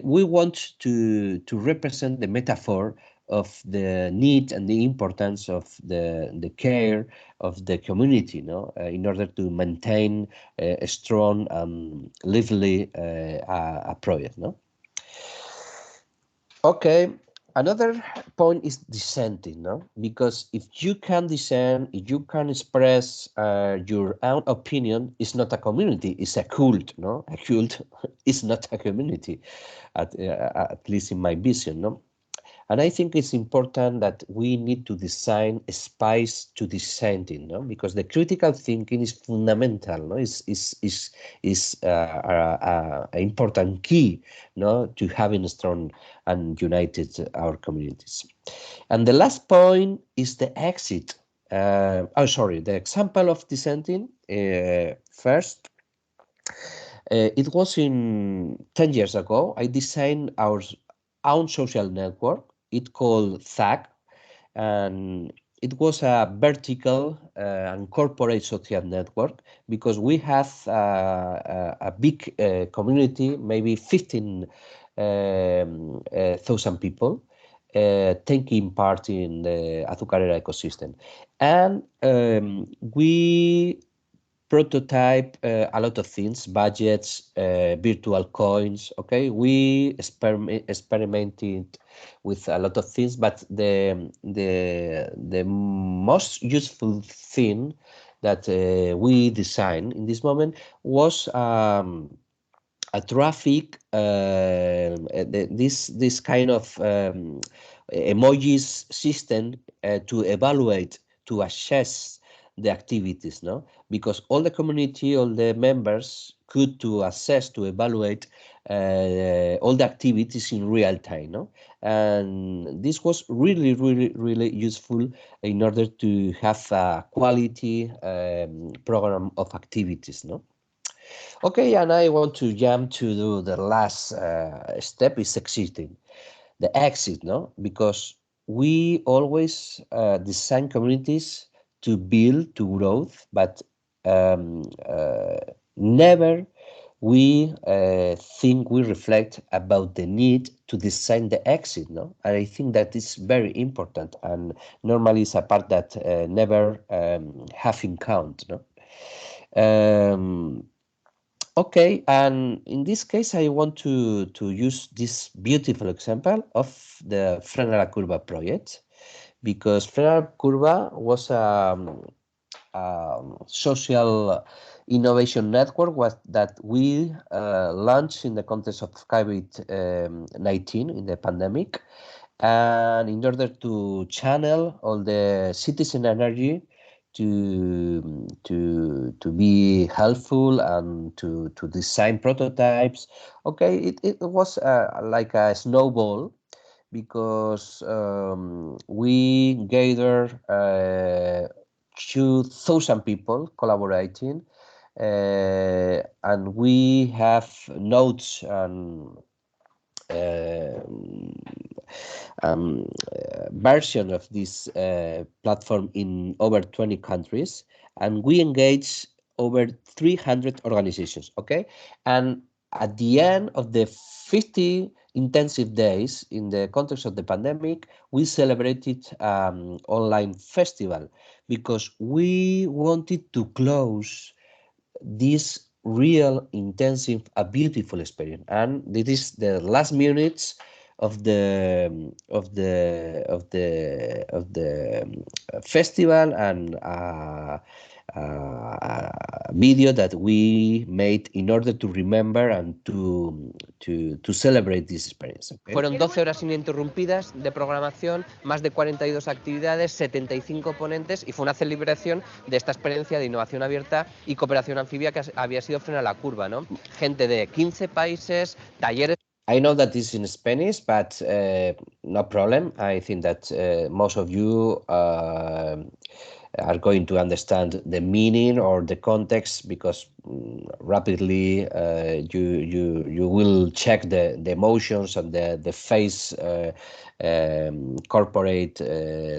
we want to represent the metaphor of the need and the importance of the care of the community, no, in order to maintain a strong and lively a project, no. Okay, another point is dissenting, no? Because if you can dissent, if you can express your own opinion, it's not a community, it's a cult, no? A cult is not a community, at least in my vision, no? And I think it's important that we need to design a space to dissenting, no? Because the critical thinking is fundamental, no? Is an important key, no, to having a strong and united our communities. And the last point is the exit. The example of dissenting. First, it was in 10 years ago. I designed our own social network. It called THAG, and it was a vertical and corporate social network, because we have a big community, maybe 15,000 people taking part in the azucarera ecosystem. And we prototype a lot of things, budgets, virtual coins. Okay, we experimented with a lot of things, but the most useful thing that we designed in this moment was a traffic, this kind of emojis system to evaluate, to assess the activities, no? Because all the community, all the members could to assess, to evaluate all the activities in real time, no? And this was really, really, really useful in order to have a quality program of activities, no? Okay, and I want to jump to do the last step is exiting, the exit, no? Because we always design communities to build, to growth, but never we think we reflect about the need to design the exit, no? And I think that is very important, and normally it's a part that never have in count, no? Okay, and in this case, I want to use this beautiful example of the Frena la Curva project, because Frena la Curva was a social innovation network that we launched in the context of COVID-19 in the pandemic, and in order to channel all the citizen energy to be helpful and to design prototypes. Okay, it was like a snowball, because we gathered 2,000 people collaborating, and we have notes and version of this platform in over 20 countries, and we engage over 300 organizations. Okay, and at the end of the 50 intensive days in the context of the pandemic, we celebrated online festival, because we wanted to close this real intensive, a beautiful experience. And this is the last minutes of the festival, and video that we made in order to remember and to celebrate this experience. Okay? Fueron 12 horas ininterrumpidas de programación, más de 42 actividades, 75 ponentes, y fue una celebración de esta experiencia de innovación abierta y cooperación anfibia que había sido Frena la Curva, ¿no? Gente de 15 países, talleres. I know that this is in Spanish, but no problem. I think that most of you are going to understand the meaning or the context, because rapidly you will check the emotions and the face corporate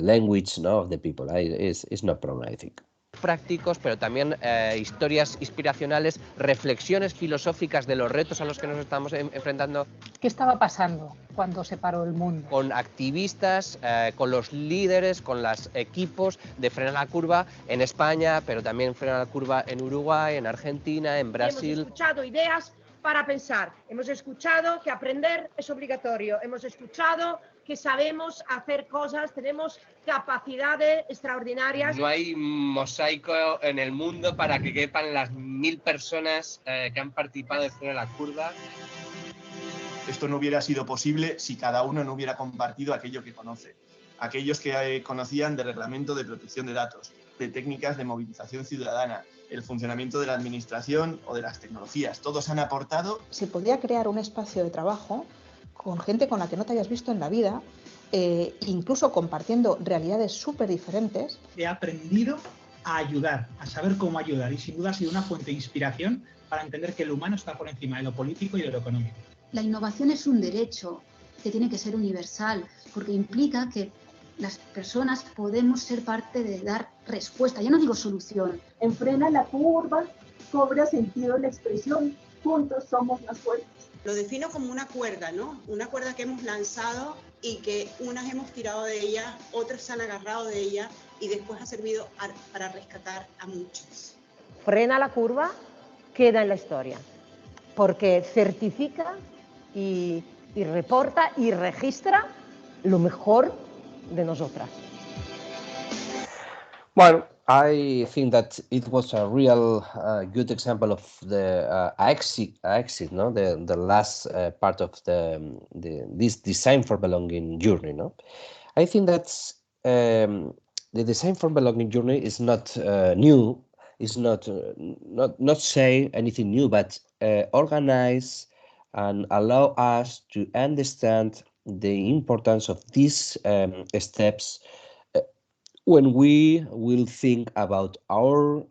language, no, of the people. It's no problem, I think. Prácticos, pero también historias inspiracionales, reflexiones filosóficas de los retos a los que nos estamos enfrentando. ¿Qué estaba pasando cuando se paró el mundo? Con activistas, con los líderes, con los equipos de Frena la Curva en España, pero también Frena la Curva en Uruguay, en Argentina, en Brasil. Hemos escuchado ideas para pensar, hemos escuchado que aprender es obligatorio, hemos escuchado que sabemos hacer cosas, tenemos capacidades extraordinarias. No hay mosaico en el mundo para que quepan las 1000 personas que han participado de Frena la Curva. Esto no hubiera sido posible si cada uno no hubiera compartido aquello que conoce. Aquellos que conocían de reglamento de protección de datos, de técnicas de movilización ciudadana, el funcionamiento de la administración o de las tecnologías. Todos han aportado. Se podría crear un espacio de trabajo con gente con la que no te hayas visto en la vida, incluso compartiendo realidades súper diferentes. He aprendido a ayudar, a saber cómo ayudar, y sin duda ha sido una fuente de inspiración para entender que lo humano está por encima de lo político y de lo económico. La innovación es un derecho que tiene que ser universal, porque implica que las personas podemos ser parte de dar respuesta, ya no digo solución. En Frena la Curva cobra sentido la expresión juntos somos más fuertes. Lo defino como una cuerda, ¿no? Una cuerda que hemos lanzado y que unas hemos tirado de ella, otras se han agarrado de ella y después ha servido para rescatar a muchos. Frena la Curva queda en la historia, porque certifica y reporta y registra lo mejor de nosotras. Well, I think that it was a real good example of the exit, no, the last part of this design for belonging journey, no. I think that the design for belonging journey is not new. It's not say anything new, but organize and allow us to understand the importance of these steps when we will think about our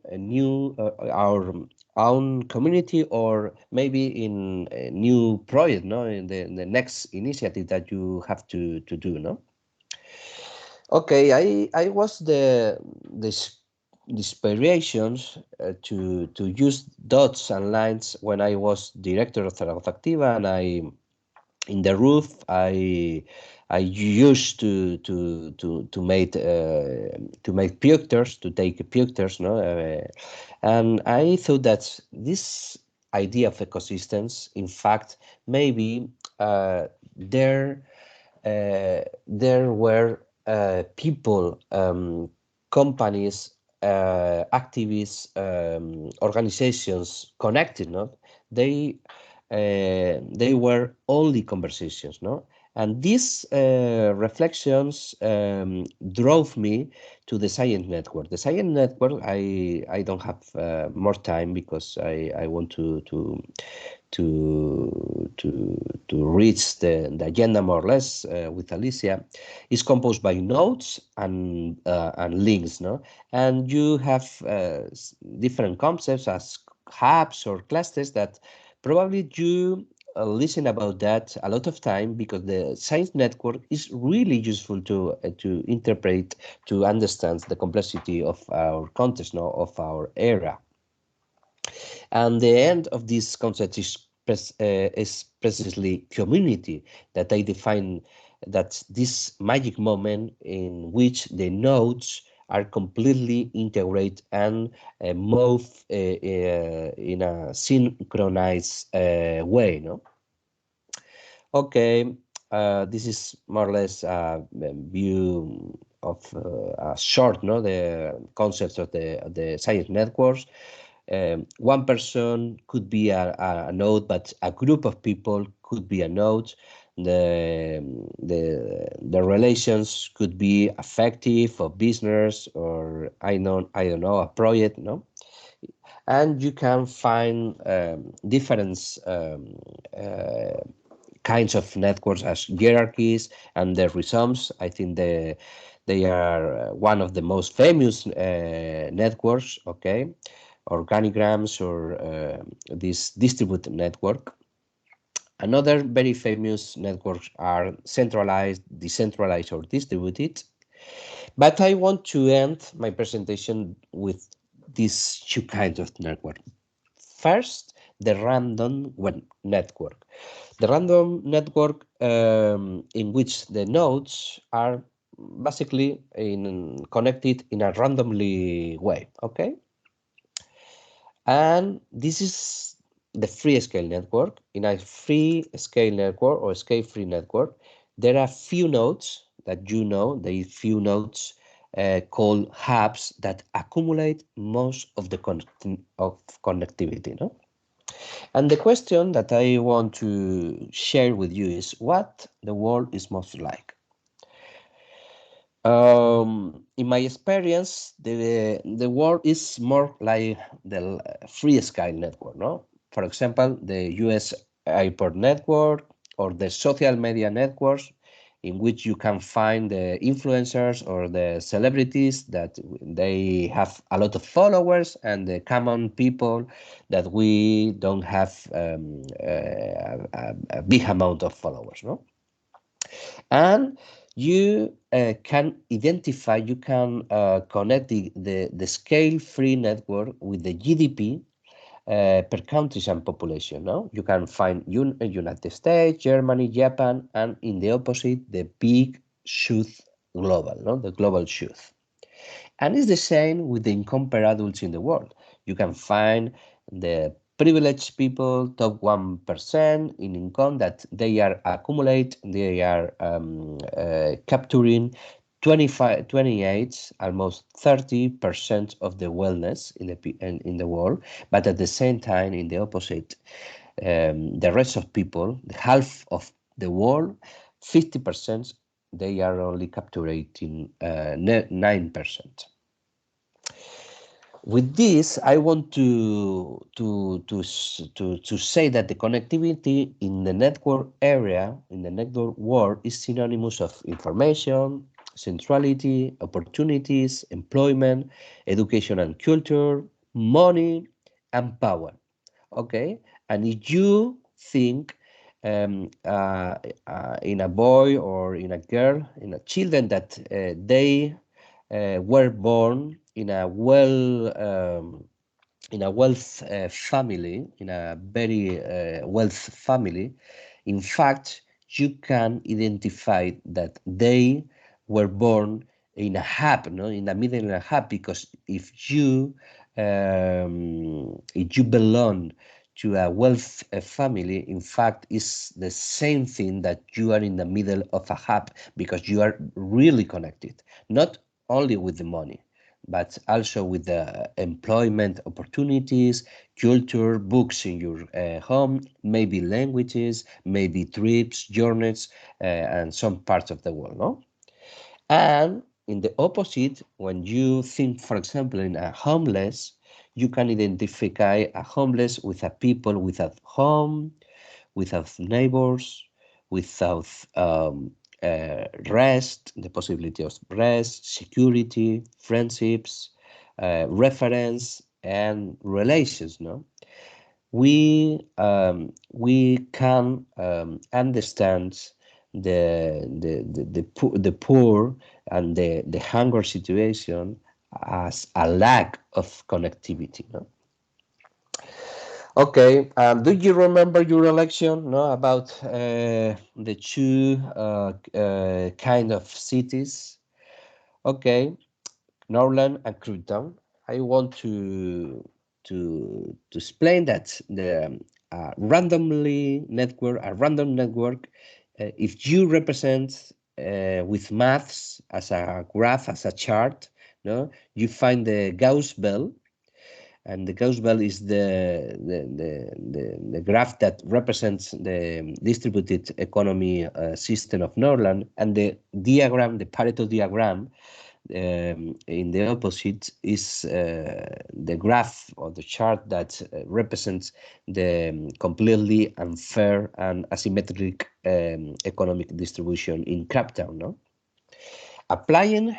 our own community, or maybe in a new project, no, in the next initiative that you have to do, no. Okay, I was the inspirations to use dots and lines when I was director of Zaragoza Activa, and in the roof I used to make pictures, to take pictures, no, and I thought that this idea of ecosystems, in fact, maybe there were people, companies, activists, organizations connected, no? They were only conversations, no? And these reflections drove me to the Science Network. The Science Network, I don't have more time because I want to reach the agenda more or less with Alicia. Is composed by nodes and links, no? And you have different concepts as hubs or clusters that probably you listen about that a lot of time, because the Science Network is really useful to interpret, to understand the complexity of our context, no, of our era. And the end of this concept is precisely community, that I define that this magic moment in which the nodes are completely integrated and move in a synchronized way, no? Okay, this is more or less a view of a short, no, the concepts of the Science Networks. One person could be a node, but a group of people could be a node. The relations could be affective, or business, or I don't know, a project, no. And you can find different kinds of networks as hierarchies and the rhizomes. I think they are one of the most famous networks, okay, organigrams, or this distributed network. Another very famous networks are centralized, decentralized, or distributed. But I want to end my presentation with these two kinds of network. First, the random network. The random network in which the nodes are basically connected in a randomly way, okay? And this is the free scale network. In a free scale network or scale-free network, there are few nodes that you know, the few nodes called hubs that accumulate most of the connectivity, no? And the question that I want to share with you is what the world is most like. In my experience, the world is more like the free scale network, no? For example, the US airport network, or the social media networks, in which you can find the influencers or the celebrities that they have a lot of followers, and the common people that we don't have a big amount of followers, no? And you can identify, you can connect the scale-free network with the GDP per countries and population. No, you can find United States, Germany, Japan, and in the opposite, the big south global, no, the global south. And it's the same with the income per adults in the world. You can find the privileged people, top 1% in income, that they are capturing 25, 28, almost 30% of the wellness in the world, but at the same time, in the opposite, the rest of people, half of the world, 50%, they are only capturing 9%. With this, I want to say that the connectivity in the network area, in the network world, is synonymous of information, centrality, opportunities, employment, education and culture, money, and power. Okay, and if you think in a boy or in a girl, in a children that they were born in a wealth family, in a very wealth family, in fact, you can identify that they were born in a hub, no, in the middle of a hub, because if you belong to a wealth family, in fact, it's the same thing that you are in the middle of a hub, because you are really connected, not only with the money, but also with the employment opportunities, culture, books in your home, maybe languages, maybe trips, journeys, and some parts of the world, no? And in the opposite, when you think, for example, in a homeless, you can identify a homeless with a people without home, without neighbors, without rest, the possibility of rest, security, friendships, reference, and relations. No, we can understand the poor and the hunger situation as a lack of connectivity. No? Okay, do you remember your election? No, about the two kind of cities. Okay, Norland and Cruton. I want to explain that the random network. If you represent with maths as a graph, as a chart, no, you find the Gauss belt. And the Gauss belt is the graph that represents the distributed economy system of Norland, and the diagram, the Pareto diagram, in the opposite is the graph or the chart that represents the completely unfair and asymmetric economic distribution in Captown. No? Applying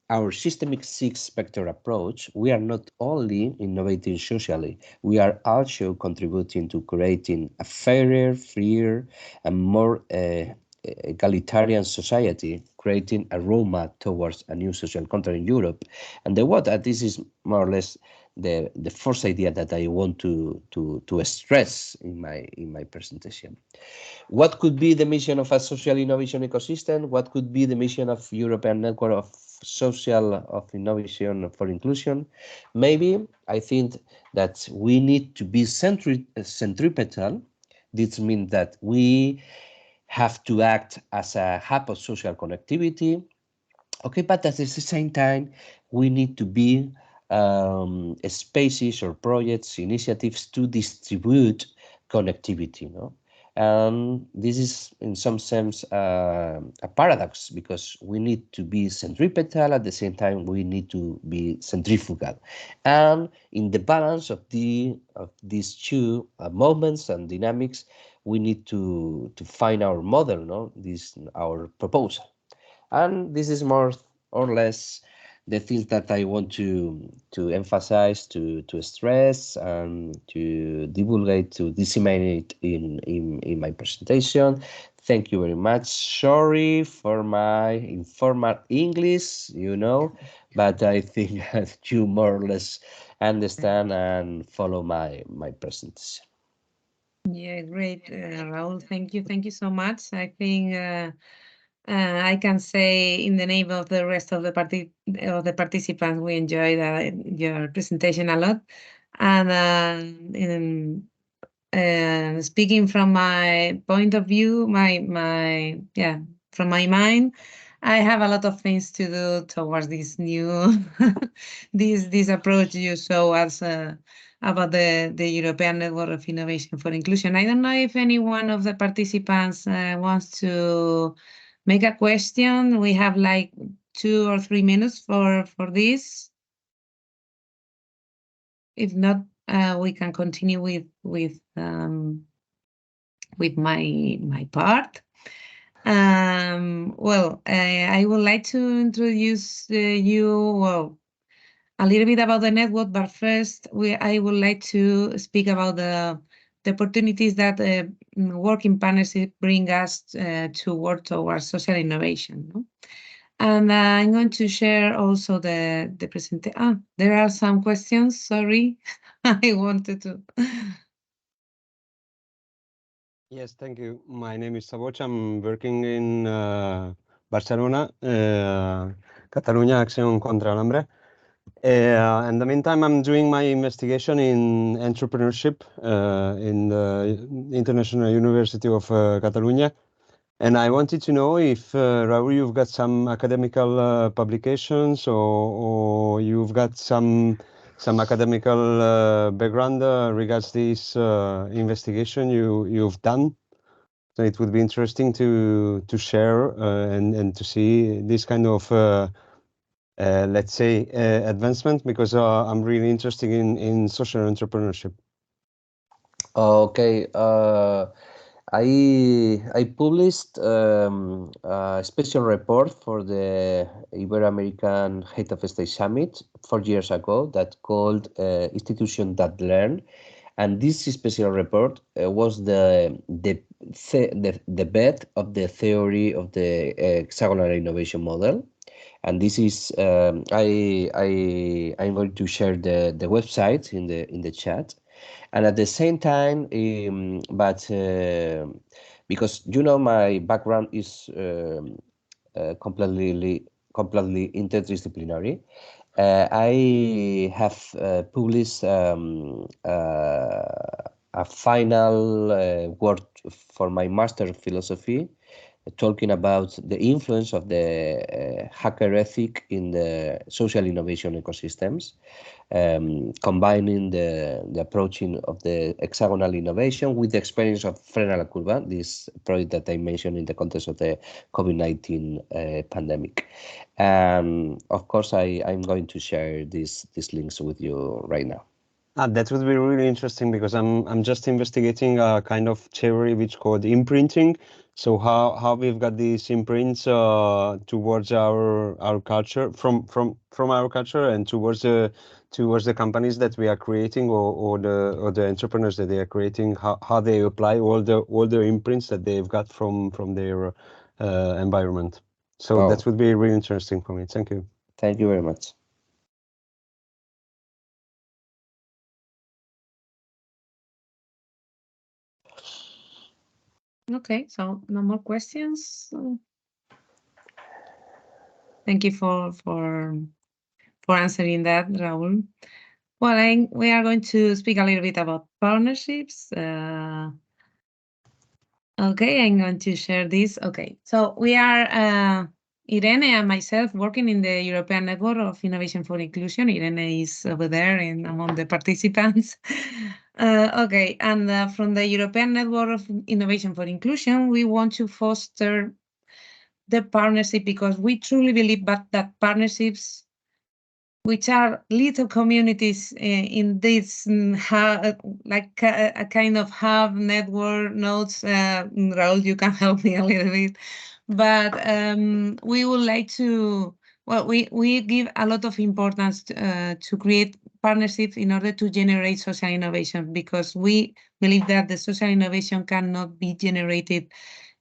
our systemic six-vector approach, we are not only innovating socially, we are also contributing to creating a fairer, freer, and more egalitarian society, creating a roadmap towards a new social contract in Europe. And this is more or less the first idea that I want to stress in my presentation. What could be the mission of a social innovation ecosystem? What could be the mission of European Network of Innovation for Inclusion? Maybe I think that we need to be centripetal. This means that we have to act as a hub of social connectivity. Okay, but at the same time, we need to be spaces or projects, initiatives to distribute connectivity. No? And this is, in some sense, a paradox, because we need to be centripetal, at the same time we need to be centrifugal. And in the balance of these two moments and dynamics, we need to find our model, no? Our proposal. And this is more or less the things that I want to emphasize, to stress, and to divulgate, to disseminate in my presentation. Thank you very much. Sorry for my informal English, but I think that you more or less understand and follow my presentation. Yeah, great, Raúl. Thank you so much. I think I can say in the name of the rest of the participants, we enjoyed your presentation a lot. And speaking from my point of view, from my mind, I have a lot of things to do towards this new this approach you show us about the European Network of Innovation for Inclusion. I don't know if any one of the participants wants to make a question. We have like 2 or 3 minutes for this. If not, we can continue with my part. Well, I would like to introduce you a little bit about the network, but first I would like to speak about the opportunities that working partnership bring us to work towards social innovation. No? And I'm going to share also the presentation. There are some questions. Sorry, I wanted to. Yes, thank you. My name is Saboch. I'm working in Barcelona, Catalunya Acción contra el Hambre. In the meantime, I'm doing my investigation in entrepreneurship in the International University of Catalunya. And I wanted to know if, Raúl, you've got some academical publications or you've got some academical background regards this investigation you've done. So it would be interesting to share and to see this kind of, let's say, advancement, because I'm really interested in social entrepreneurship. Okay. I published a special report for the Ibero-American Head of State Summit 4 years ago that called Institutions That Learn, and this special report was the bed of the theory of the hexagonal innovation model. And this is I'm going to share the website in the chat. And at the same time, because my background is completely interdisciplinary, I have published a final work for my master of philosophy, talking about the influence of the hacker ethic in the social innovation ecosystems, combining the approaching of the hexagonal innovation with the experience of Frena la Curva, this project that I mentioned in the context of the COVID-19 pandemic. Of course, I'm going to share these links with you right now. That would be really interesting, because I'm just investigating a kind of theory which called imprinting. So how we've got these imprints towards our culture, from our culture, and towards the companies that we are creating, or the entrepreneurs that they are creating, how they apply all the imprints that they've got from their environment. So that would be really interesting for me. Thank you. Thank you very much. Okay, so no more questions. Thank you for answering that, Raúl. Well, we are going to speak a little bit about partnerships. Okay, I'm going to share this. Okay, so we are Irene and myself working in the European Network of Innovation for Inclusion. Irene is over there among the participants. Okay, and from the European Network of Innovation for Inclusion, we want to foster the partnership, because we truly believe that partnerships, which are little communities in this like a kind of hub network nodes. Raúl, you can help me a little bit, but we would like to. Well, we give a lot of importance to create partnerships in order to generate social innovation, because we believe that the social innovation cannot be generated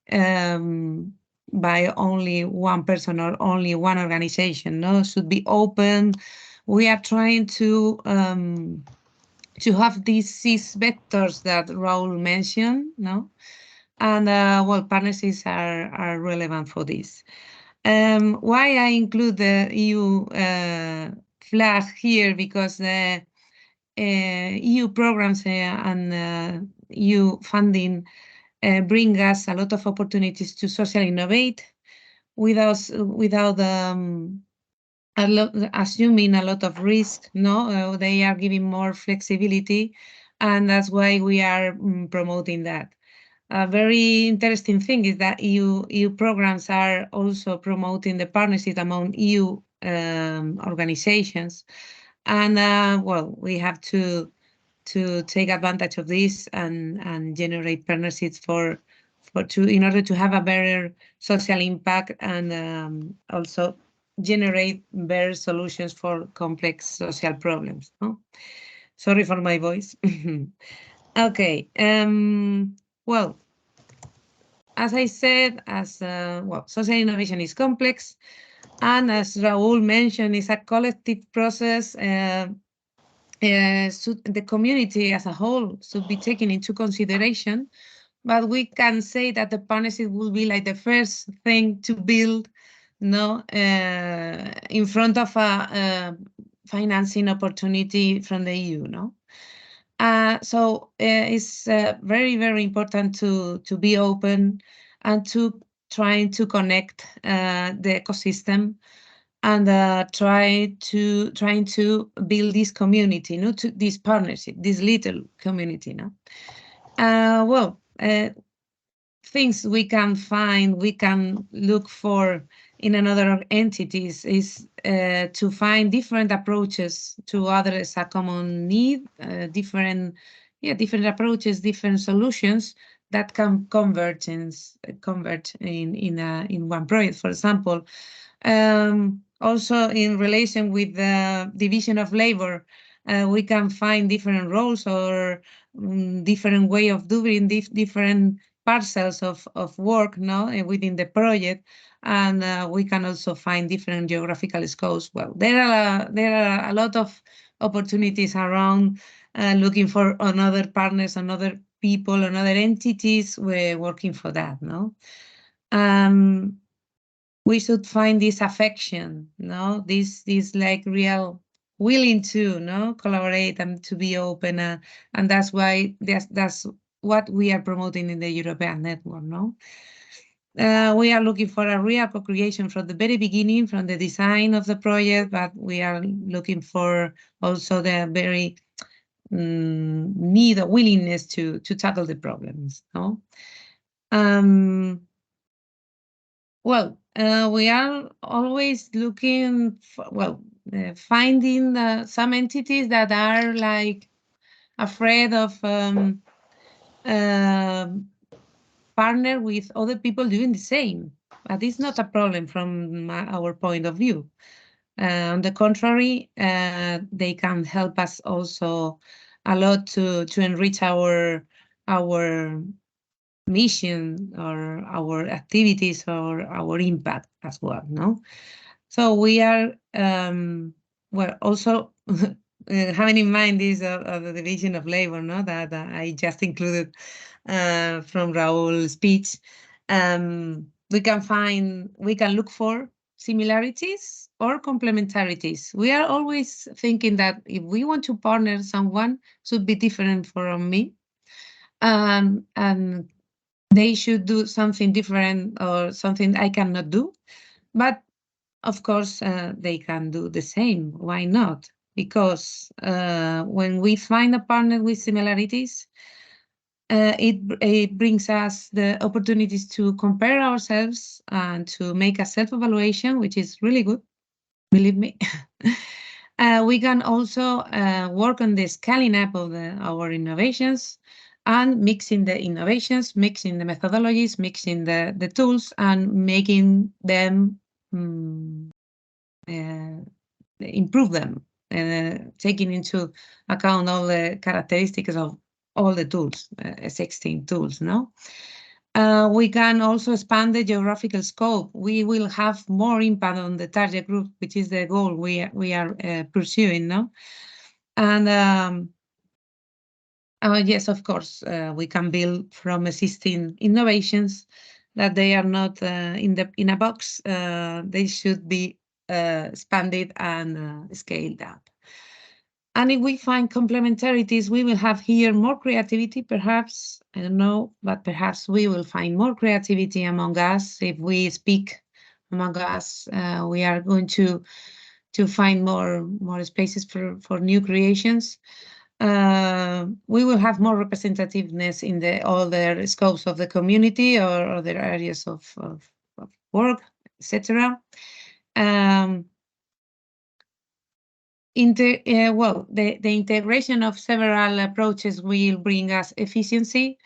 by only one person or only one organization. No, it should be open. We are trying to have these 6 vectors that Raúl mentioned. No, and well, partnerships are relevant for this. Why I include the EU flag here? Because the EU programs and EU funding bring us a lot of opportunities to socially innovate without assuming a lot of risk. No, they are giving more flexibility, and that's why we are promoting that. A very interesting thing is that EU programs are also promoting the partnership among EU organizations, and well, we have to take advantage of this and generate partnerships in order to have a better social impact and also generate better solutions for complex social problems. No? Sorry for my voice. Okay. Well, as I said, well, social innovation is complex, and as Raúl mentioned, it's a collective process. The community as a whole should be taken into consideration, but we can say that the partnership will be like the first thing to build, no, in front of a financing opportunity from the EU, no. So it's very, very important to be open and to trying to connect the ecosystem and trying to build this community, no, to this partnership, this little community, no. Well, things we can find, we can look for in another entities is to find different approaches to address a common need, different approaches, different solutions that can converge in one project. For example, also in relation with the division of labor, we can find different roles or different way of doing different parcels of work, no, within the project, and we can also find different geographical scopes. Well, there are a lot of opportunities around looking for another partners, another people, another entities. We're working for that, no. We should find this affection, no, this like real willing to, no, collaborate and to be open, and that's why that's what we are promoting in the European network, no. We are looking for a real co-creation from the very beginning, from the design of the project, but we are looking for also the very need or willingness to tackle the problems, no. Well, we are always looking for, well, finding some entities that are like afraid of partner with other people doing the same, but it's not a problem from our point of view. On the contrary, they can help us also a lot to enrich our mission or our activities or our impact as well, no? So we are, well, also having in mind this of the division of labor, no, that I just included from Raúl's speech. We can look for similarities or complementarities. We are always thinking that if we want to partner someone, should be different from me, and they should do something different or something I cannot do. But of course, they can do the same. Why not? Because when we find a partner with similarities, it brings us the opportunities to compare ourselves and to make a self-evaluation, which is really good, believe me. We can also work on the scaling up of our innovations and mixing the innovations, mixing the methodologies, mixing the tools, and making them improve them, taking into account all the characteristics of all the tools, 16 tools, no? We can also expand the geographical scope. We will have more impact on the target group, which is the goal we are pursuing, no? And yes, of course, we can build from existing innovations that they are not in a box. They should be expanded and scaled up. And if we find complementarities, we will have here more creativity, perhaps, I don't know, but perhaps we will find more creativity among us. If we speak among us, we are going to find more spaces for new creations. We will have more representativeness in the other scopes of the community or other areas of work, etc. The integration of several approaches will bring us efficiency,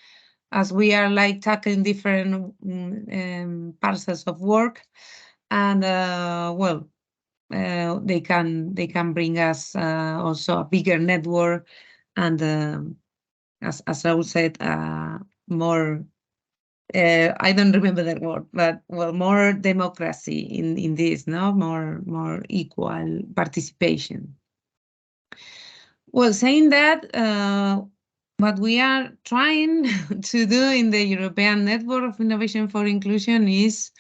as we are like tackling different parcels of work, and they can bring us also a bigger network, and as Raúl said, more. I don't remember that word, but more democracy in this, no, more equal participation. Well, saying that, what we are trying to do in the European Network of Innovation for Inclusion is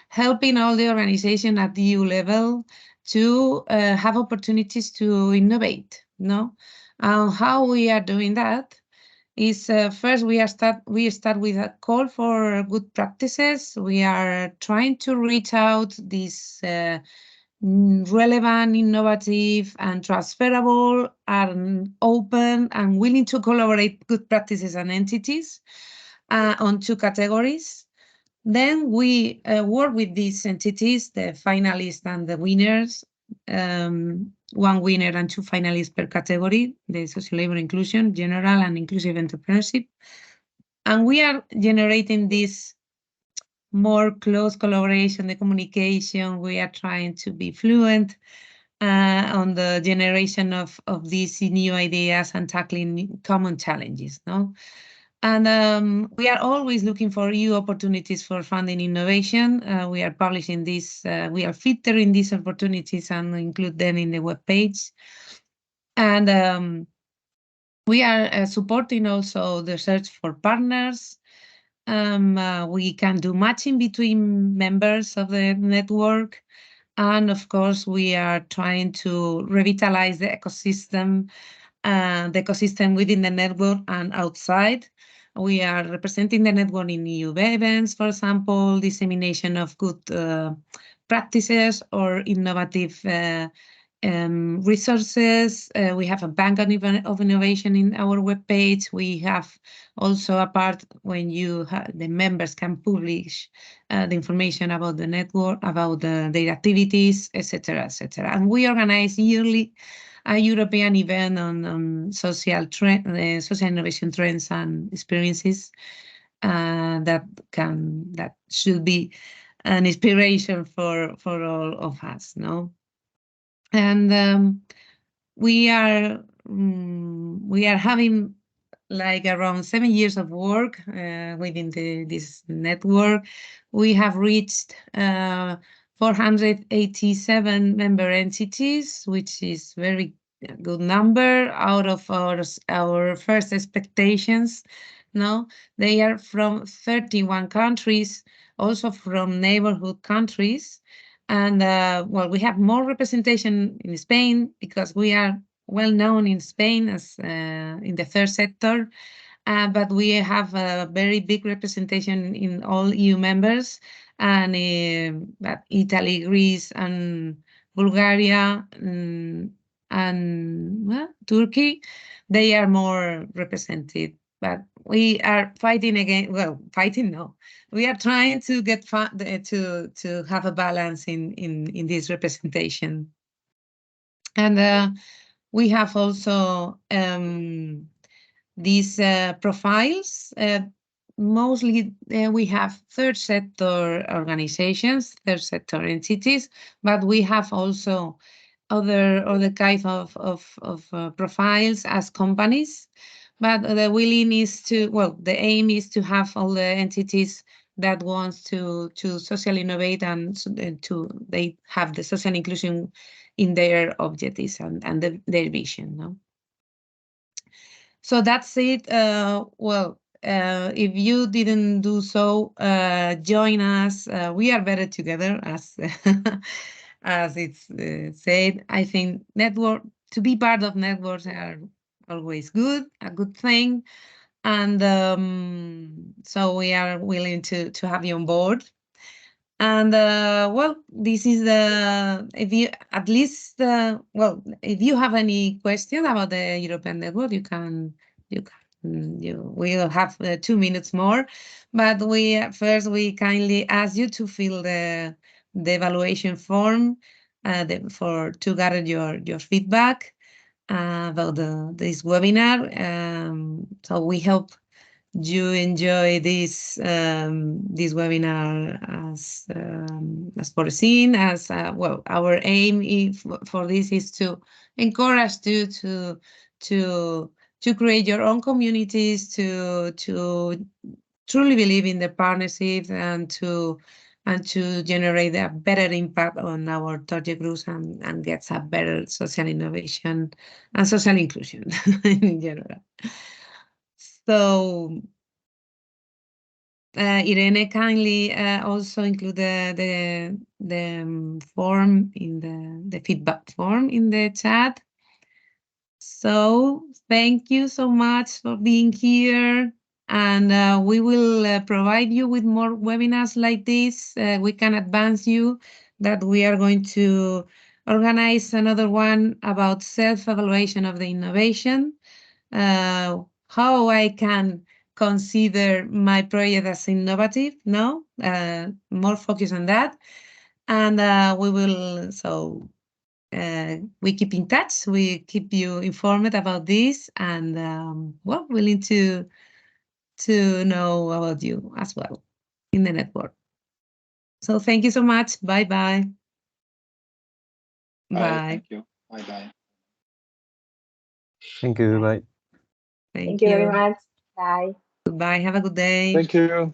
helping all the organization at the EU level to have opportunities to innovate, no? How we are doing that is first we start with a call for good practices. We are trying to reach out these relevant, innovative, and transferable, and open and willing to collaborate good practices and entities on 2 categories. Then we work with these entities, the finalists and the winners, 1 winner and 2 finalists per category, the social labor inclusion, general and inclusive entrepreneurship. And we are generating this more close collaboration, the communication. We are trying to be fluent on the generation of these new ideas and tackling common challenges, no? And we are always looking for new opportunities for funding innovation. We are publishing this, we are filtering these opportunities and include them in the webpage. And we are supporting also the search for partners. We can do matching between members of the network. And of course, we are trying to revitalize the ecosystem within the network and outside. We are representing the network in EU events, for example, dissemination of good practices or innovative resources. We have a bank of innovation in our webpage. We have also a part when the members can publish the information about the network, about their activities, etc., etc. And we organize yearly a European event on social innovation trends and experiences that should be an inspiration for all of us, no? And we are having like around 7 years of work within this network. We have reached 487 member entities, which is very good number out of our first expectations. No, they are from 31 countries, also from neighborhood countries. And we have more representation in Spain because we are well known in Spain as in the third sector, but we have a very big representation in all EU members, and Italy, Greece, and Bulgaria, and Turkey, they are more represented. But we are fighting again. Well, fighting no. We are trying to get to have a balance in this representation, and we have also these profiles. Mostly we have third sector organizations, third sector entities, but we have also other kind of profiles as companies. but the willing is to, well, the aim is to have all the entities that wants to socially innovate and they have the social inclusion in their objectives and their vision. No? So that's it. If you didn't do so, join us. We are better together, as as it's said. I think to be part of networks are always a good thing. And so we are willing to have you on board. And this is if you if you have any question about the European network, we'll have 2 minutes more, but we kindly ask you to fill the evaluation form to gather your feedback about this webinar. So we hope you enjoy this webinar as foreseen. Our aim for this is to encourage you to create your own communities, to truly believe in the partnership and to generate a better impact on our target groups and get a better social innovation and social inclusion in general. So Irene kindly also include the form in the feedback form in the chat. So thank you so much for being here, and we will provide you with more webinars like this. We can advance you that we are going to organize another one about self-evaluation of the innovation, how I can consider my project as innovative, no? More focus on that. And we will, we keep in touch, we keep you informed about this, and willing to know about you as well in the network. So thank you so much. Bye-bye. Bye. Thank you. Bye-bye. Thank you. Bye. Thank you very much. Bye. Goodbye. Have a good day. Thank you.